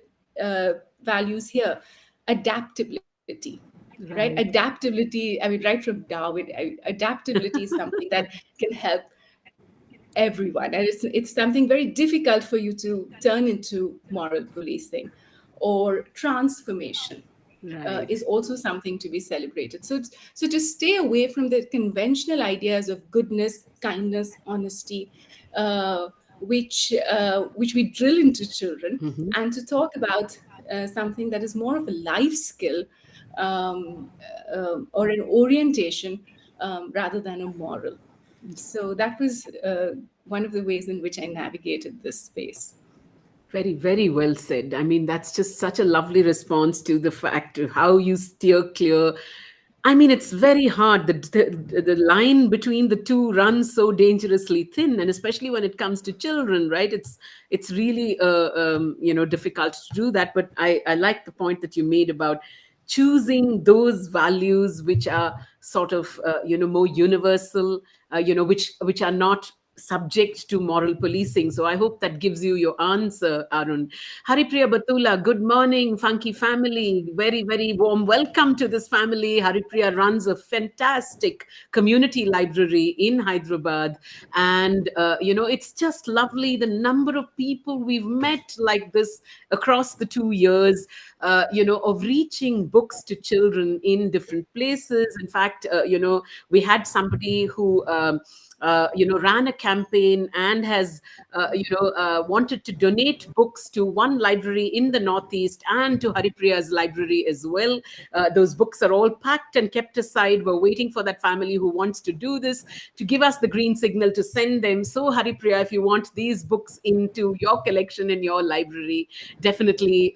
values here, adaptability, right? Right. Adaptability, I mean, right from Darwin, adaptability is something that can help everyone, and it's something very difficult for you to turn into moral policing. Or transformation Right. is also something to be celebrated. So to stay away from the conventional ideas of goodness, kindness, honesty, which we drill into children, Mhm. and to talk about something that is more of a life skill, um, or an orientation, rather than a moral. So that was one of the ways in which I navigated this space. Very, very well said. I mean, that's just such a lovely response to the fact of how you steer clear. I mean, it's very hard. The line between the two runs so dangerously thin, and especially when it comes to children, right? It's really difficult to do that. But I like the point that you made about choosing those values which are sort of more universal, which are not subject to moral policing. So I hope that gives you your answer, Arun. Haripriya Batula, good morning, Funky family. Very, very warm welcome to this family. Haripriya runs a fantastic community library in Hyderabad. And, it's just lovely the number of people we've met like this across the 2 years, of reaching books to children in different places. In fact, we had somebody who, ran a campaign and has, wanted to donate books to one library in the Northeast and to Haripriya's library as well. Those books are all packed and kept aside. We're waiting for that family who wants to do this to give us the green signal to send them. So, Haripriya, if you want these books into your collection in your library, definitely,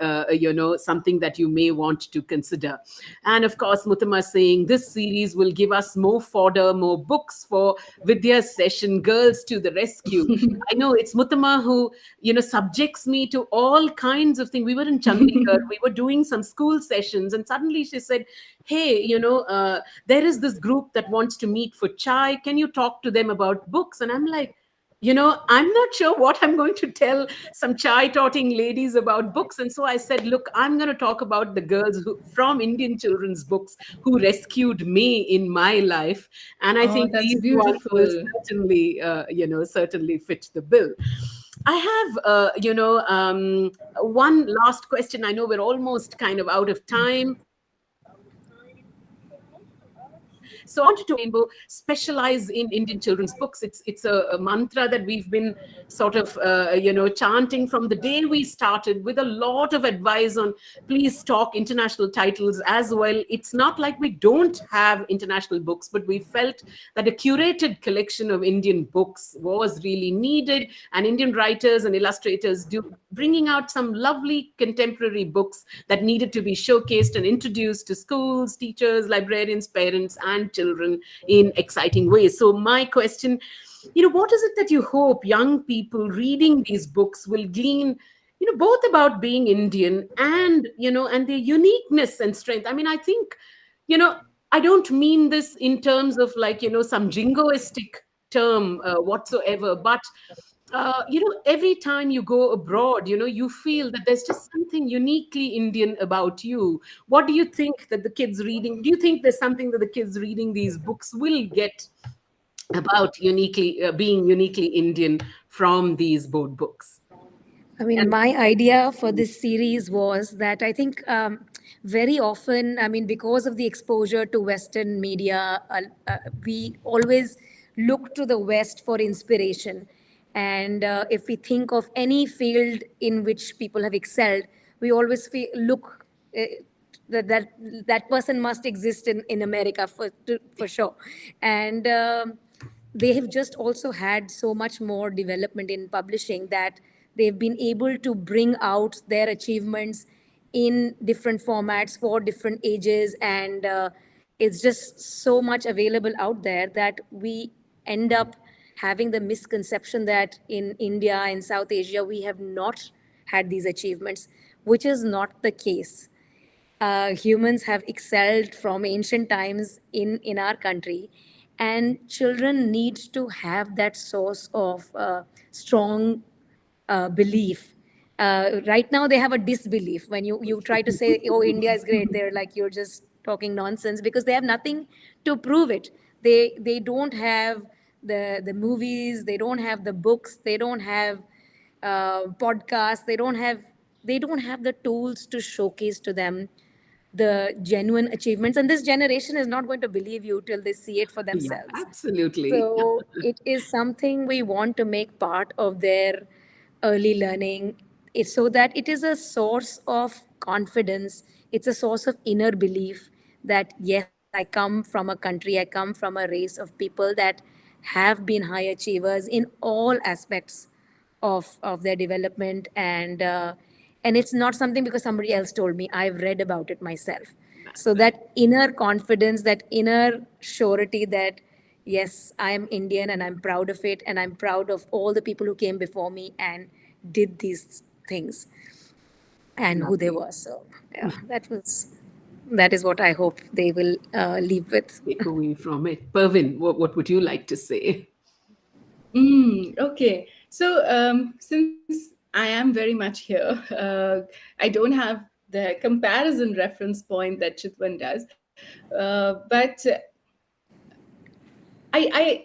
something that you may want to consider. And of course, Muttama saying this series will give us more fodder, more books for Vidya's session, girls to the rescue. I know it's Muttama who, subjects me to all kinds of things. We were in Chandigarh, we were doing some school sessions, and suddenly she said, hey, there is this group that wants to meet for chai. Can you talk to them about books? And I'm like, I'm not sure what I'm going to tell some chai totting ladies about books. And so I said, look, I'm going to talk about the girls from Indian children's books who rescued me in my life. And I Oh, think that's these ones will beautiful. certainly fit the bill. I have, one last question. I know we're almost kind of out of time. So I wanted to specialize in Indian children's books. It's a mantra that we've been sort of chanting from the day we started, with a lot of advice on please talk international titles as well. It's not like we don't have international books, but we felt that a curated collection of Indian books was really needed, and Indian writers and illustrators do bringing out some lovely contemporary books that needed to be showcased and introduced to schools, teachers, librarians, parents, and children in exciting ways. So my question, what is it that you hope young people reading these books will glean, both about being Indian and, and their uniqueness and strength? I mean, I think, you know, I don't mean this in terms of like, some jingoistic term whatsoever, but every time you go abroad, you feel that there's just something uniquely Indian about you. What do you think that the kids reading, do you think there's something that the kids reading these books will get about uniquely being uniquely Indian from these board books? I mean, And my idea for this series was that I think very often, I mean, because of the exposure to Western media, we always look to the West for inspiration. And if we think of any field in which people have excelled, we always look that that person must exist in America for sure. And they have just also had so much more development in publishing that they've been able to bring out their achievements in different formats for different ages, and it's just so much available out there that we end up having the misconception that in India and South Asia we have not had these achievements, which is not the case. Humans have excelled from ancient times in our country, and children need to have that source of strong belief. Right now they have a disbelief when you try to say, oh, India is great, they're like, you're just talking nonsense, because they have nothing to prove it. They don't have the movies, they don't have the books, they don't have podcasts, they don't have the tools to showcase to them the genuine achievements, and this generation is not going to believe you till they see it for yeah, themselves. absolutely. So it is something we want to make part of their early learning, so that it is a source of confidence, it's a source of inner belief that yes, I come from a country, I come from a race of people that have been high achievers in all aspects of their development, and it's not something because somebody else told me. I've read about it myself. That's So it. that inner confidence, that inner surety that yes, I am Indian and I'm proud of it, and I'm proud of all the people who came before me and did these things and who they Lovely. were. So yeah, that is what I hope they will leave with. Take away from it. Pervin, what would you like to say? Okay. So, since I am very much here, I don't have the comparison reference point that Chitwan does. But I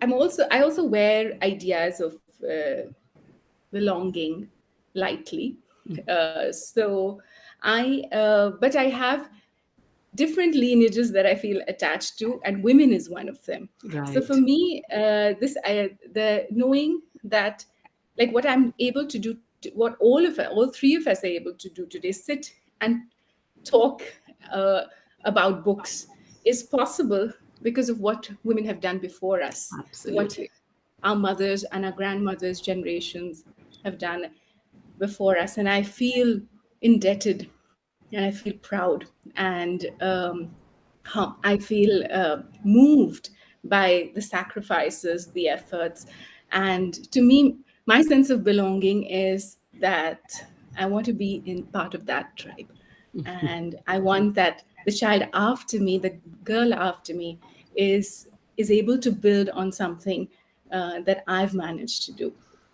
I also wear ideas of belonging lightly. So but I have different lineages that I feel attached to, and women is one of them. So for Right. me, the knowing that, like, what I'm able to do, what all three of us are able to do today, sit and talk uh, about books, is possible because of what women have done before us, what Absolutely. our mothers and our grandmothers' generations have done before us. And I feel indebted, and I feel proud, and I feel moved by the sacrifices, the efforts. And to me, my sense of belonging is that I want to be in part of that tribe. And I want that the child after me, the girl after me, is able to build on something that I've managed to do.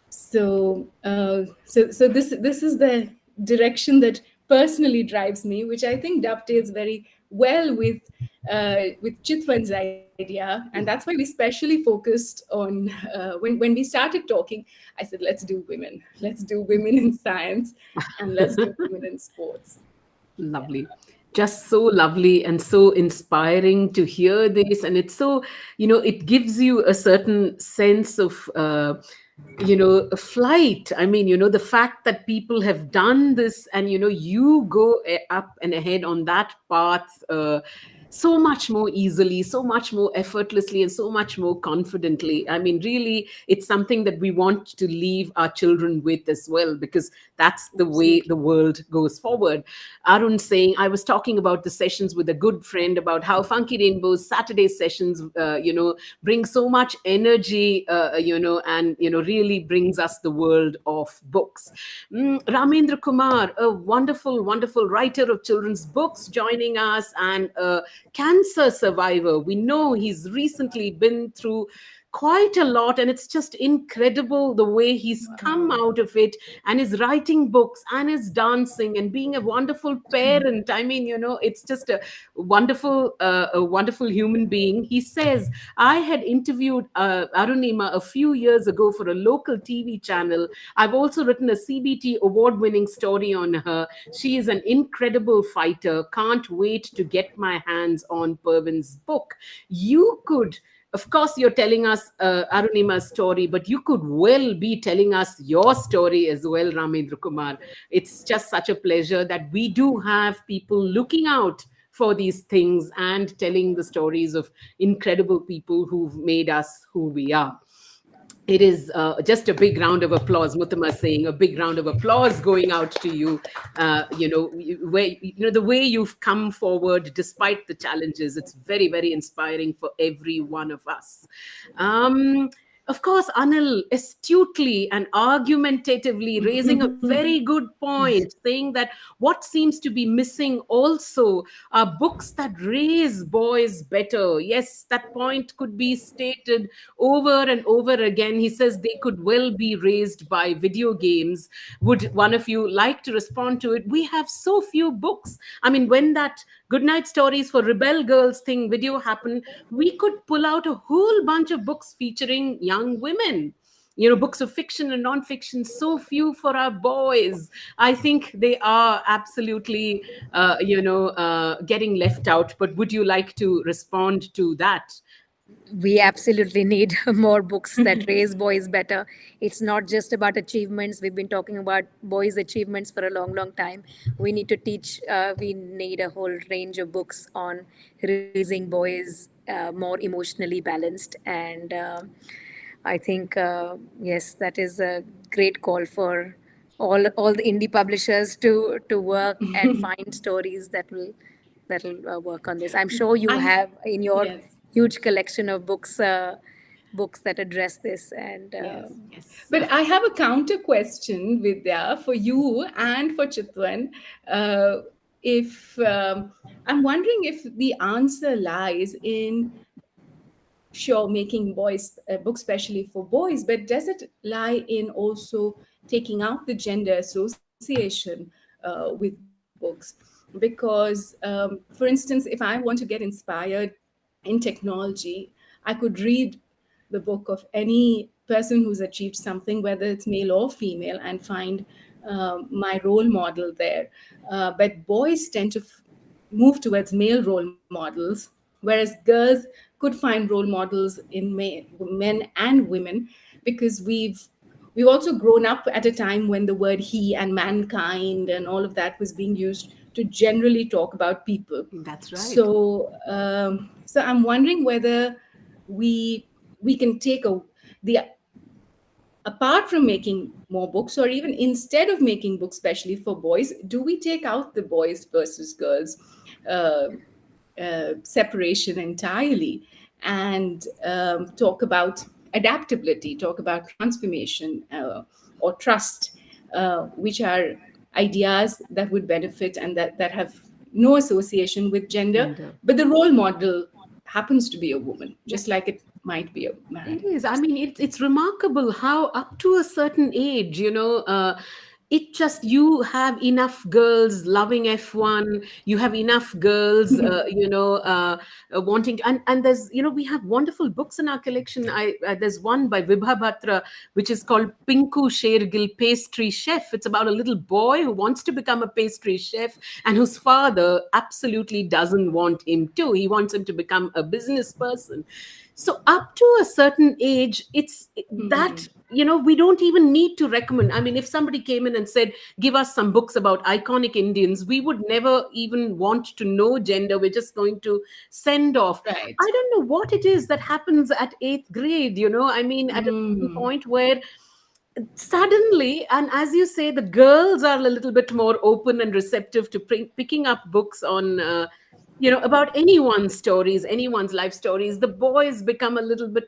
So this is the direction that personally drives me, which I think dovetails very well with Chitwan's idea, and that's why we specially focused on when we started talking. I said, let's do women in science, and let's do women in sports. Yeah. Lovely. Just so lovely and so inspiring to hear this. And it's so, it gives you a certain sense of a flight. I mean, the fact that people have done this, and you go up and ahead on that path, so much more easily, so much more effortlessly, and so much more confidently. I mean, really, it's something that we want to leave our children with as well, because that's the way the Absolutely. world goes forward. Arun saying, I was talking about the sessions with a good friend about how Funky Rainbow's Saturday sessions, bring so much energy, and really brings us the world of books. Ramendra Kumar, a wonderful, wonderful writer of children's books, joining us, and a cancer survivor. We know he's recently been through quite a lot, and it's just incredible the way he's come Wow. out of it, and is writing books, and is dancing, and being a wonderful parent. I mean, it's just a wonderful human being. He says, I had interviewed Arunima a few years ago for a local TV channel. I've also written a CBT award winning story on her. She is an incredible fighter. Can't wait to get my hands on Pervin's book. You could, of course, you're telling us Arunima's story, but you could well be telling us your story as well, Ramendra Kumar. It's just such a pleasure that we do have people looking out for these things and telling the stories of incredible people who've made us who we are. It is just a big round of applause. Muttama saying, a big round of applause going out to you. The way you've come forward despite the challenges, it's very, very inspiring for every one of us. um, of course, Anil astutely and argumentatively raising a very good point, saying that what seems to be missing also are books that raise boys better. Yes, that point could be stated over and over again. He says they could well be raised by video games. Would one of you like to respond to it? We have so few books. I mean, when that Goodnight Stories for Rebel Girls thing video happened, we could pull out a whole bunch of books featuring young women. Books of fiction and non-fiction, so few for our boys. I think they are absolutely, getting left out. But would you like to respond to that? We absolutely need more books that raise boys better. It's not just about achievements. We've been talking about boys' achievements for a long, long time. We need to teach, we need a whole range of books on raising boys more emotionally balanced. And I think, yes, that is a great call for all the indie publishers to work and find stories that will work on this. I'm sure you I have in your Yes. huge collection of books, books that address this. And Yes. Yes. But I have a counter question, Vidya, for you and for Chitwan. Uh, if I'm wondering if the answer lies in, sure, making boys books specially for boys, but does it lie in also taking out the gender association with books? Because, for instance, if I want to get inspired in technology, I could read the book of any person who's achieved something, whether it's male or female, and find my role model there. But boys tend to move towards male role models, whereas girls could find role models in men and women, because we've also grown up at a time when the word he and mankind and all of that was being used to generally talk about people. That's right. So I'm wondering whether we can take the apart from making more books, or even instead of making books specially for boys, do we take out the boys versus girls uh, separation entirely, and talk about adaptability, talk about transformation, or trust, which are ideas that would benefit and that have no association with gender, Gender. but the role model happens to be a woman, Yeah. just like it might be a It man. is. I mean, it's remarkable how, up to a certain age, it just, you have enough girls loving F1, you have enough girls wanting to, and there's, we have wonderful books in our collection. There's one by Vibha Batra which is called Pinku Shergill, Pastry Chef. It's about a little boy who wants to become a pastry chef and whose father absolutely doesn't want him to. He wants him to become a business person. So up to a certain age, it's that, we don't even need to recommend. I mean, if somebody came in and said, give us some books about iconic Indians, we would never even want to know gender. We're just going to send off. Right. I don't know what it is that happens at eighth grade, I mean, at a certain Mm. point where suddenly, and as you say, the girls are a little bit more open and receptive to picking up books on about anyone's stories, anyone's life stories. The boys become a little bit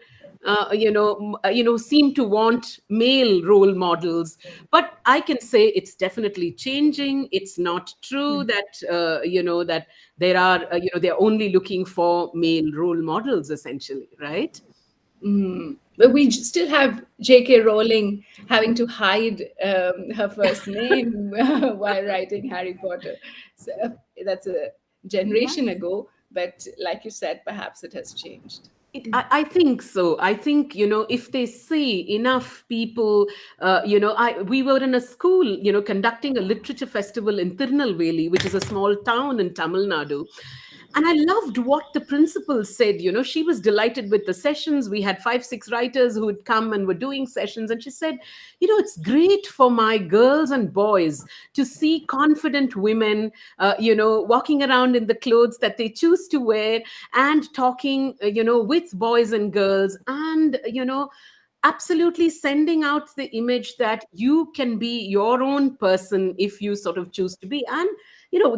seem to want male role models. But I can say it's definitely changing. It's not true that that there are they're only looking for male role models, essentially, right? Mm. But we still have J.K. Rowling having to hide her first name while writing Harry Potter. So that's a generation ago. But like you said, perhaps it has changed. I think so. I think, if they see enough people, we were in a school, conducting a literature festival in Tirunelveli, which is a small town in Tamil Nadu. And I loved what the principal said. She was delighted with the sessions. We had 5, 6 writers who would come and were doing sessions. And she said, it's great for my girls and boys to see confident women, walking around in the clothes that they choose to wear and talking, with boys and girls, and, absolutely sending out the image that you can be your own person if you sort of choose to be. And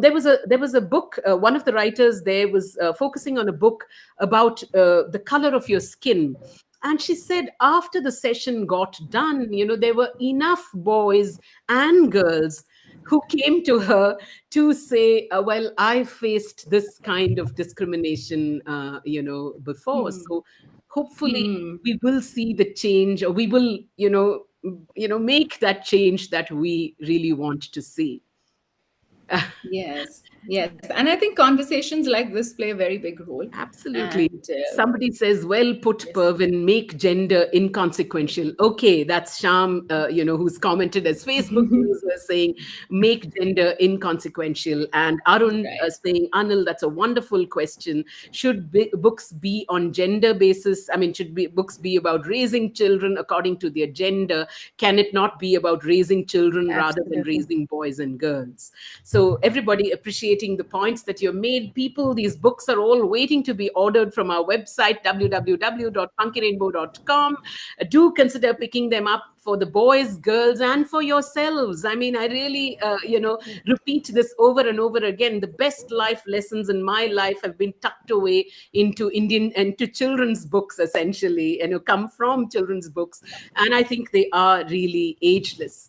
there was a book, one of the writers there was focusing on a book about the color of your skin. And she said after the session got done, there were enough boys and girls who came to her to say, well, I faced this kind of discrimination before. So hopefully Hmm. we will see the change, or we will make that change that we really want to see. Yes, yes. And I think conversations like this play a very big role. Absolutely. And Somebody says, well put, yes. Pervin, make gender inconsequential. Okay, that's Sham, who's commented as Facebook user saying, make gender inconsequential. And Arun Right. saying, Anil, that's a wonderful question. Should books be on gender basis? I mean, books be about raising children according to their gender? Can it not be about raising children rather than Absolutely. raising boys and girls? So everybody appreciating the points that you made. People, these books are all waiting to be ordered from our website, www.funkyrainbow.com. Do consider picking them up for the boys, girls, and for yourselves. I mean, I really, repeat this over and over again. The best life lessons in my life have been tucked away into Indian and to children's books, essentially, come from children's books. And I think they are really ageless.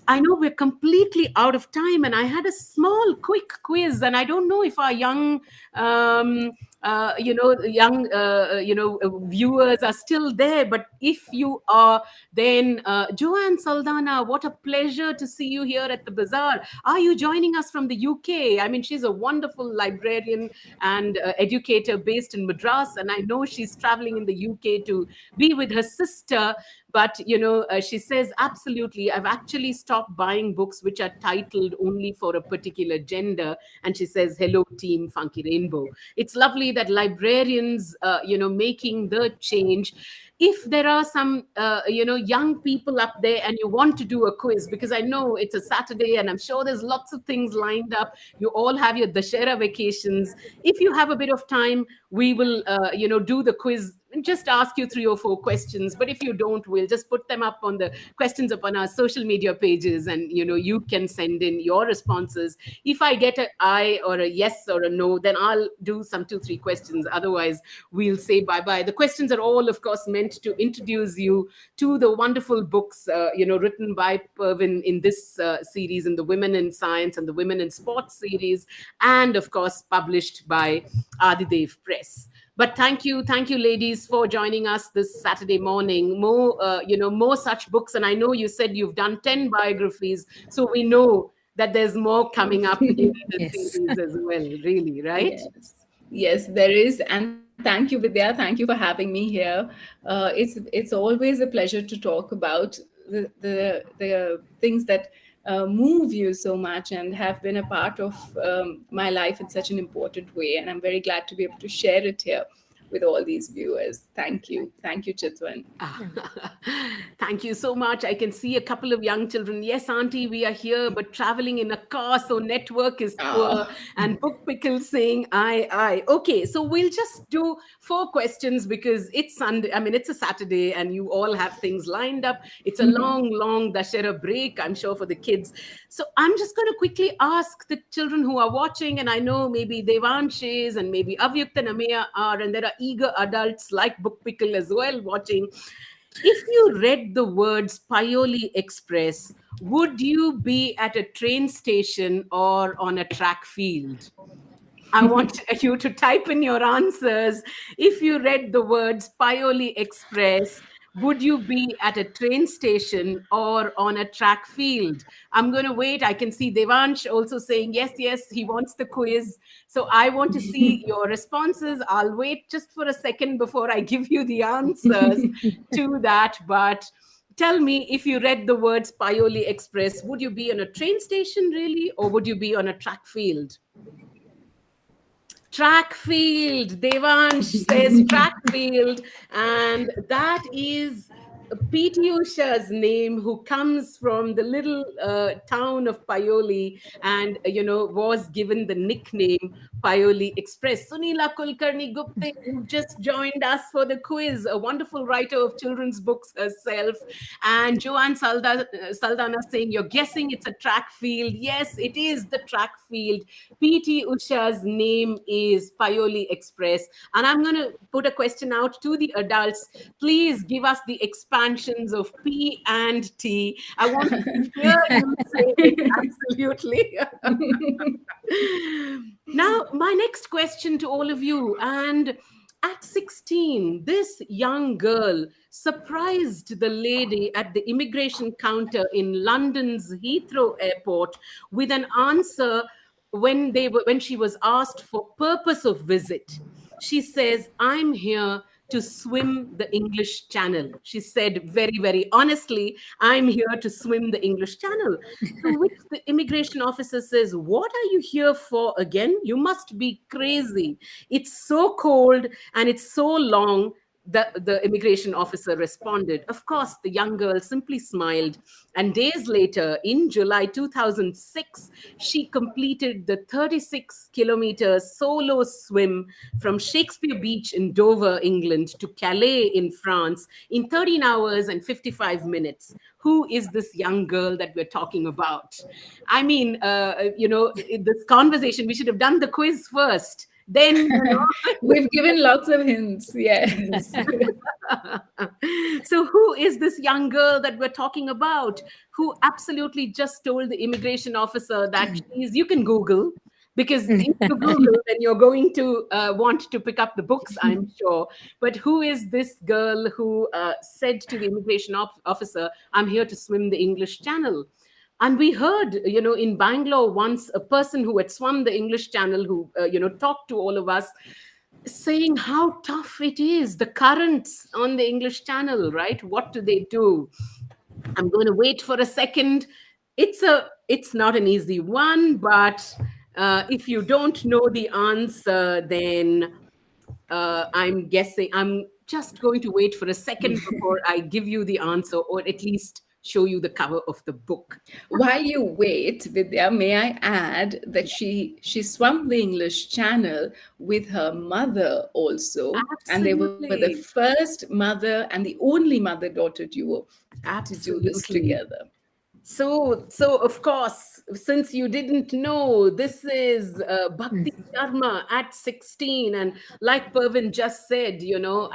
I know we're completely out of time, and I had a small, quick quiz, and I don't know if our viewers are still there. But if you are, then Joanne Saldana, what a pleasure to see you here at the Bazaar. Are you joining us from the UK? I mean, she's a wonderful librarian and educator based in Madras, and I know she's traveling in the UK to be with her sister. But she says, absolutely, I've actually stopped buying books which are titled only for a particular gender. And she says, hello team Funky Rainbow. It's lovely that librarians making the change. If there are some young people up there and you want to do a quiz, because I know it's a Saturday and I'm sure there's lots of things lined up, you all have your Dashera vacations. If you have a bit of time, we will do the quiz and just ask you 3 or 4 questions. But if you don't, we'll just put them up on the questions up on our social media pages, and you can send in your responses. If I get an I or a yes or a no, then I'll do some 2, 3 questions. Otherwise, we'll say bye bye. The questions are all, of course, meant to introduce you to the wonderful books written by Pervin in this series, in the Women in Science and the Women in Sports series, and of course published by Adidev Press. But thank you, ladies, for joining us this Saturday morning. More, more such books. And I know you said you've done 10 biographies, so we know that there's more coming up in the Yes. series as well. Really, right? Yes, yes, there is, and thank you, Vidya. Thank you for having me here. It's always a pleasure to talk about the things that move you so much and have been a part of my life in such an important way. And I'm very glad to be able to share it here with all these viewers. Thank you, Chitwan. Ah, thank you so much. I can see a couple of young children. Yes, Auntie, we are here, but traveling in a car, so network is poor. Ah. And Book Pickle saying, aye. Okay, so we'll just do 4 questions because it's Sunday. I mean, it's a Saturday and you all have things lined up. It's a long Dashera break, I'm sure, for the kids. So I'm just going to quickly ask the children who are watching, and I know maybe Devansh is, and maybe Avyukta and Ameya are, and there are eager adults like Book Pickle as well watching. If you read the words Paioli Express, would you be at a train station or on a track field? I want you to type in your answers. If you read the words Paioli Express, would you be at a train station or on a track field? I'm going to wait. I can see Devansh also saying, yes, he wants the quiz. So I want to see your responses. I'll wait just for a second before I give you the answers to that. But tell me, if you read the words Paioli Express, would you be on a train station really, or would you be on a track field? Track field. Devansh says track field, and that is PT Usha's name, who comes from the little town of Paioli, and was given the nickname Paioli Express. Sunila Kulkarni Gupte, who just joined us for the quiz, a wonderful writer of children's books herself, and Joanne Saldana saying, "You're guessing it's a track field." Yes, it is the track field. PT Usha's name is Paioli Express. And I'm going to put a question out to the adults. Please give us the expansions of P and T. I want to hear you say it absolutely. Now, my next question to all of you. And at 16, this young girl surprised the lady at the immigration counter in London's Heathrow Airport with an answer when she was asked for purpose of visit. She says, "I'm here to swim the English Channel." She said very honestly, "I'm here to swim the English Channel." To which the immigration officer says, "What are you here for again? You must be crazy. It's so cold and it's so long." The immigration officer responded. Of course, the young girl simply smiled. And days later, in July 2006, she completed the 36-kilometer solo swim from Shakespeare Beach in Dover, England, to Calais in France in 13 hours and 55 minutes. Who is this young girl that we're talking about? I mean, in this conversation, we should have done the quiz first. Then, We've given lots of hints. Yes. so who is this young girl that we're talking about, who absolutely just told the immigration officer that she's, you can Google, because if you Google, then you're going to want to pick up the books, I'm sure. But who is this girl who said to the immigration officer, "I'm here to swim the English Channel"? And we heard, in Bangalore once, a person who had swum the English Channel, who, talked to all of us, saying how tough it is, the currents on the English Channel, right? What do they do? I'm going to wait for a second. It's not an easy one, but if you don't know the answer, then I'm guessing. I'm just going to wait for a second before I give you the answer, or at least show you the cover of the book. While you wait, Vidya, may I add that she swam the English Channel with her mother also, and they were the Absolutely. first mother and the only mother-daughter duo to do this Absolutely. together. So of course, since you didn't know, this is Bhakti Sharma at 16, and like Pervin just said,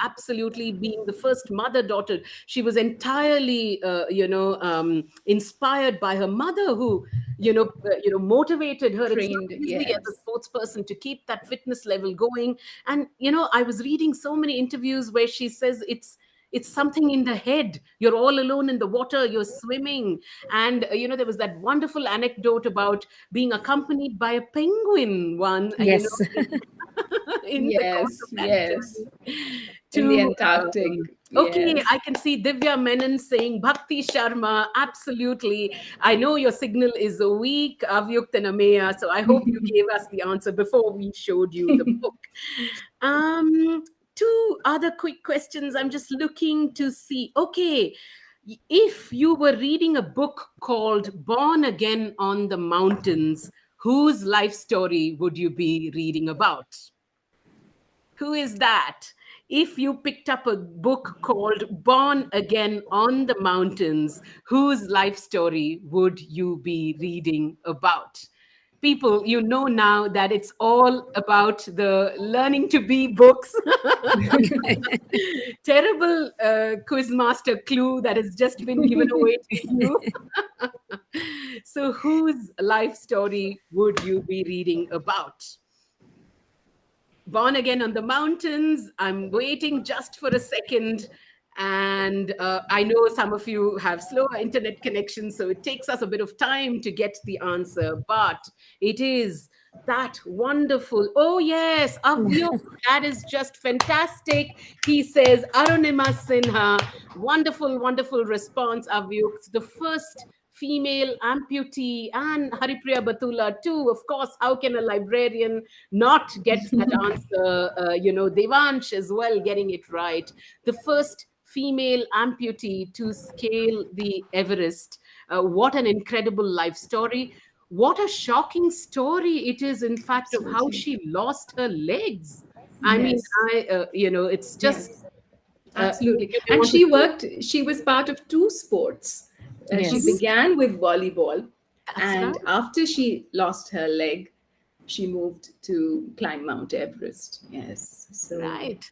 absolutely being the first mother-daughter, she was entirely, inspired by her mother, who, motivated her. It's not Trained, easy as a yes. sports person to keep that fitness level going. And I was reading so many interviews where she says it's something in the head. You're all alone in the water, you're swimming. And there was that wonderful anecdote about being accompanied by a penguin one, Yes. in the course Yes, of yes. activity In the to Antarctic, okay, yes. I can see Divya Menon saying Bhakti Sharma. Absolutely. I know your signal is weak, Avyukt and Ameya, so I hope you gave us the answer before we showed you the book. Um, Two other quick questions. I'm just looking to see. Okay, if you were reading a book called Born Again on the Mountains, whose life story would you be reading about? Who is that? If you picked up a book called Born Again on the Mountains, whose life story would you be reading about? People, you know now that it's all about the learning to be books. Terrible quizmaster clue that has just been given away to you. So, whose life story would you be reading about? Born Again on the Mountains. I'm waiting just for a second. And I know some of you have slower internet connections, so it takes us a bit of time to get the answer. But it is that wonderful. Oh, yes, Avyuk, that is just fantastic. He says, Arunima Sinha. Wonderful, wonderful response, Avyuk. The first female amputee, and Haripriya Batula too. Of course, how can a librarian not get that answer? Devansh as well getting it right. The first female amputee to scale the Everest. What an incredible life story. What a shocking story it is, in fact, of how Absolutely. she lost her legs. I mean, Yes. it's just, Yes. uh, Absolutely. you may And want to say, she was part of two sports. She mhm, Yes. began with volleyball, that's right, and after she lost her leg, she moved to climb Mount Everest. Yes. So, right.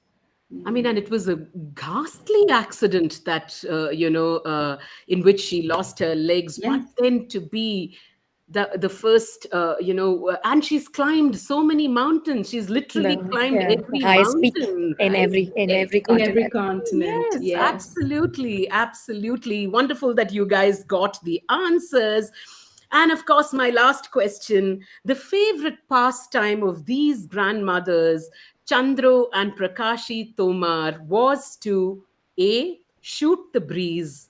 I mean, and it was a ghastly accident that, in which she lost her legs. But yes. then to be the first, and she's climbed so many mountains. She's literally climbed The every highest peak mountain, right? in every In every continent. continent. Yes, Yes. absolutely. Absolutely. Wonderful that you guys got the answers. And of course, my last question, the favorite pastime of these grandmothers, Chandro and Prakashi Tomar, was to A, shoot the breeze,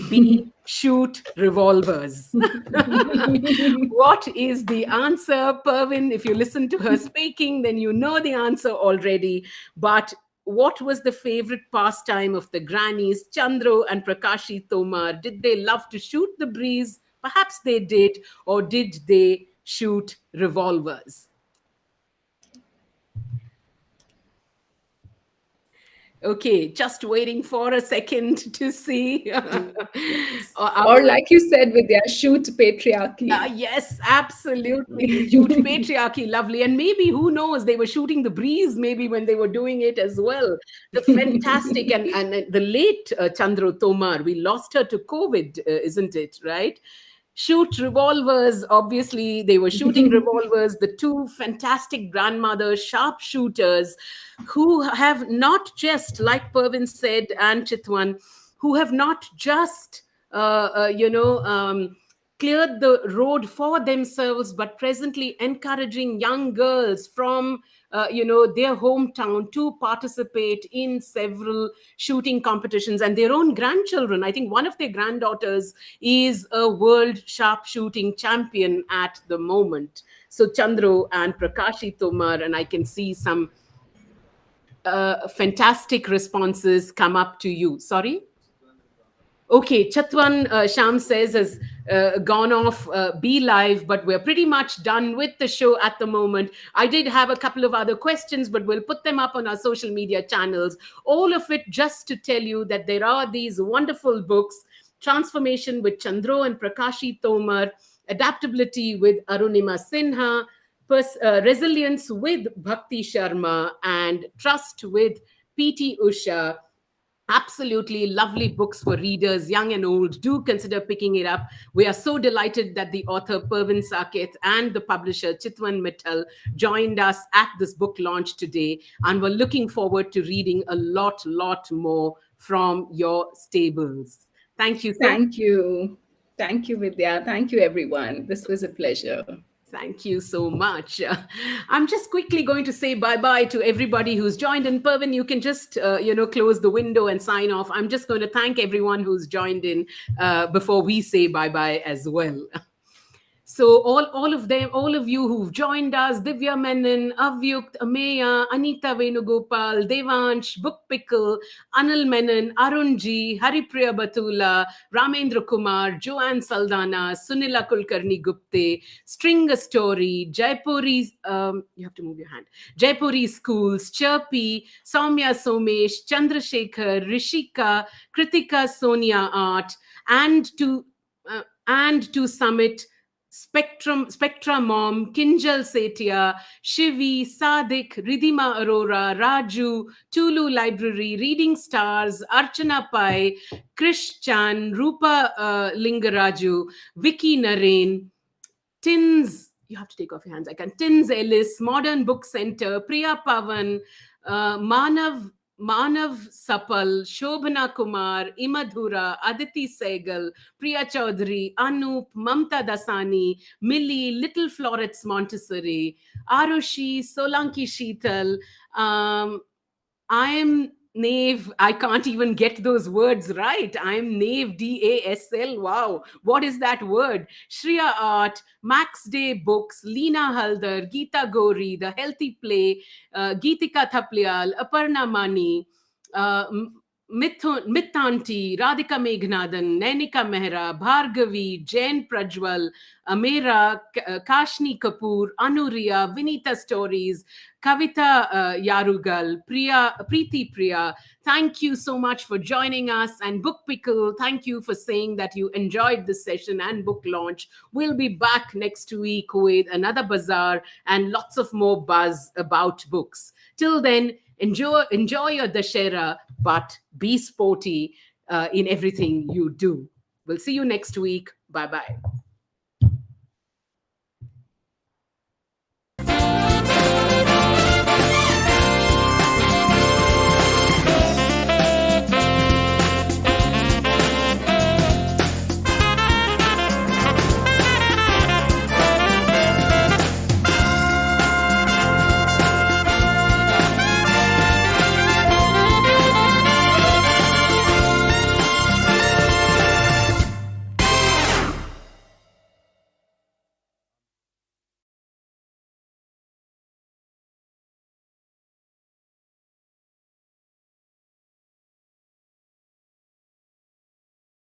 B, shoot revolvers. What is the answer, Pervin? If you listen to her speaking, then you know the answer already. But what was the favorite pastime of the grannies, Chandro and Prakashi Tomar? Did they love to shoot the breeze? Perhaps they did. Or did they shoot revolvers? Okay, just waiting for a second to see. Yes. Or Our like you said, with their shoot patriarchy. yes, absolutely. Shoot patriarchy, lovely. And maybe, who knows, they were shooting the breeze maybe when they were doing it as well. The fantastic and the late Chandro Tomar, we lost her to COVID, isn't it, right? Shoot revolvers, obviously, they were shooting revolvers. The two fantastic grandmothers, sharpshooters, who have not just, like Pervin said, and Chitwan, who have not just, cleared the road for themselves, but presently encouraging young girls from their hometown to participate in several shooting competitions, and their own grandchildren. I think one of their granddaughters is a world sharpshooting champion at the moment. So Chandro and Prakashi Tomar, and I can see some fantastic responses come up to you. Sorry. Okay, Chatwan Sham says has gone off Be Live, but we're pretty much done with the show at the moment. I did have a couple of other questions, but we'll put them up on our social media channels. All of it just to tell you that there are these wonderful books: Transformation with Chandro and Prakashi Tomar, Adaptability with Arunima Sinha, Resilience with Bhakti Sharma, and Trust with P.T. Usha. Absolutely lovely books for readers, young and old. Do consider picking it up. We are so delighted that the author Pervin Saket and the publisher Chitwan Mittal joined us at this book launch today, and we're looking forward to reading a lot more from your stables. Thank you so Thank you. Thank you, Vidya. Thank you, everyone. This was a pleasure. Thank you so much. I'm just quickly going to say bye bye to everybody who's joined. And Pervin, you can just close the window and sign off. I'm just going to thank everyone who's joined in before we say bye bye as well. So all of them, all of you who've joined us, Divya Menon, Avyukt, Ameya, Anita Venugopal, Devansh, Book Pickle, Anil Menon, Arunji, Haripriya Batula, Ramendra Kumar, Joanne Saldana, Sunila Kulkarni Gupte, String a Story, Jaipuri, you have to move your hand, Jaipuri Schools, Chirpy, Soumya Somesh, Chandrasekhar, Rishika, Kritika Sonia Art, and to Summit, Spectra Mom, Kinjal Setia, Shivi, Sadik, Ridhima Arora, Raju, Tulu Library, Reading Stars, Archana Pai, Krish Chan, Rupa Lingaraju, Vicky Narain, Tins, you have to take off your hands. I can. Tins Ellis, Modern Book Center, Priya Pavan, Manav Sapal, Shobhana Kumar, Imadhura, Aditi Sehgal, Priya Chaudhary, Anup, Mamta Dasani, Millie, Little Florets Montessori, Arushi, Solanki Sheetal, I'm Nave. I can't even get those words right. I'm Nave, DASL. Wow. What is that word? Shriya Art, Max Day Books, Leena Haldar, Geeta Gori, The Healthy Play, Geetika Thaplyal, Aparna Mani, uh, Mittanti, Radhika Meghnadhan, Nainika Mehra, Bhargavi, Jain Prajwal, Amera, Kashni Kapoor, Anuria, Vinita Stories, Kavita Yarugal, Preeti Priya. Thank you so much for joining us. And Book Pickle, thank you for saying that you enjoyed this session and book launch. We'll be back next week with another bazaar and lots of more buzz about books. Till then, enjoy your Dashera, but be sporty in everything you do. We'll see you next week. Bye bye.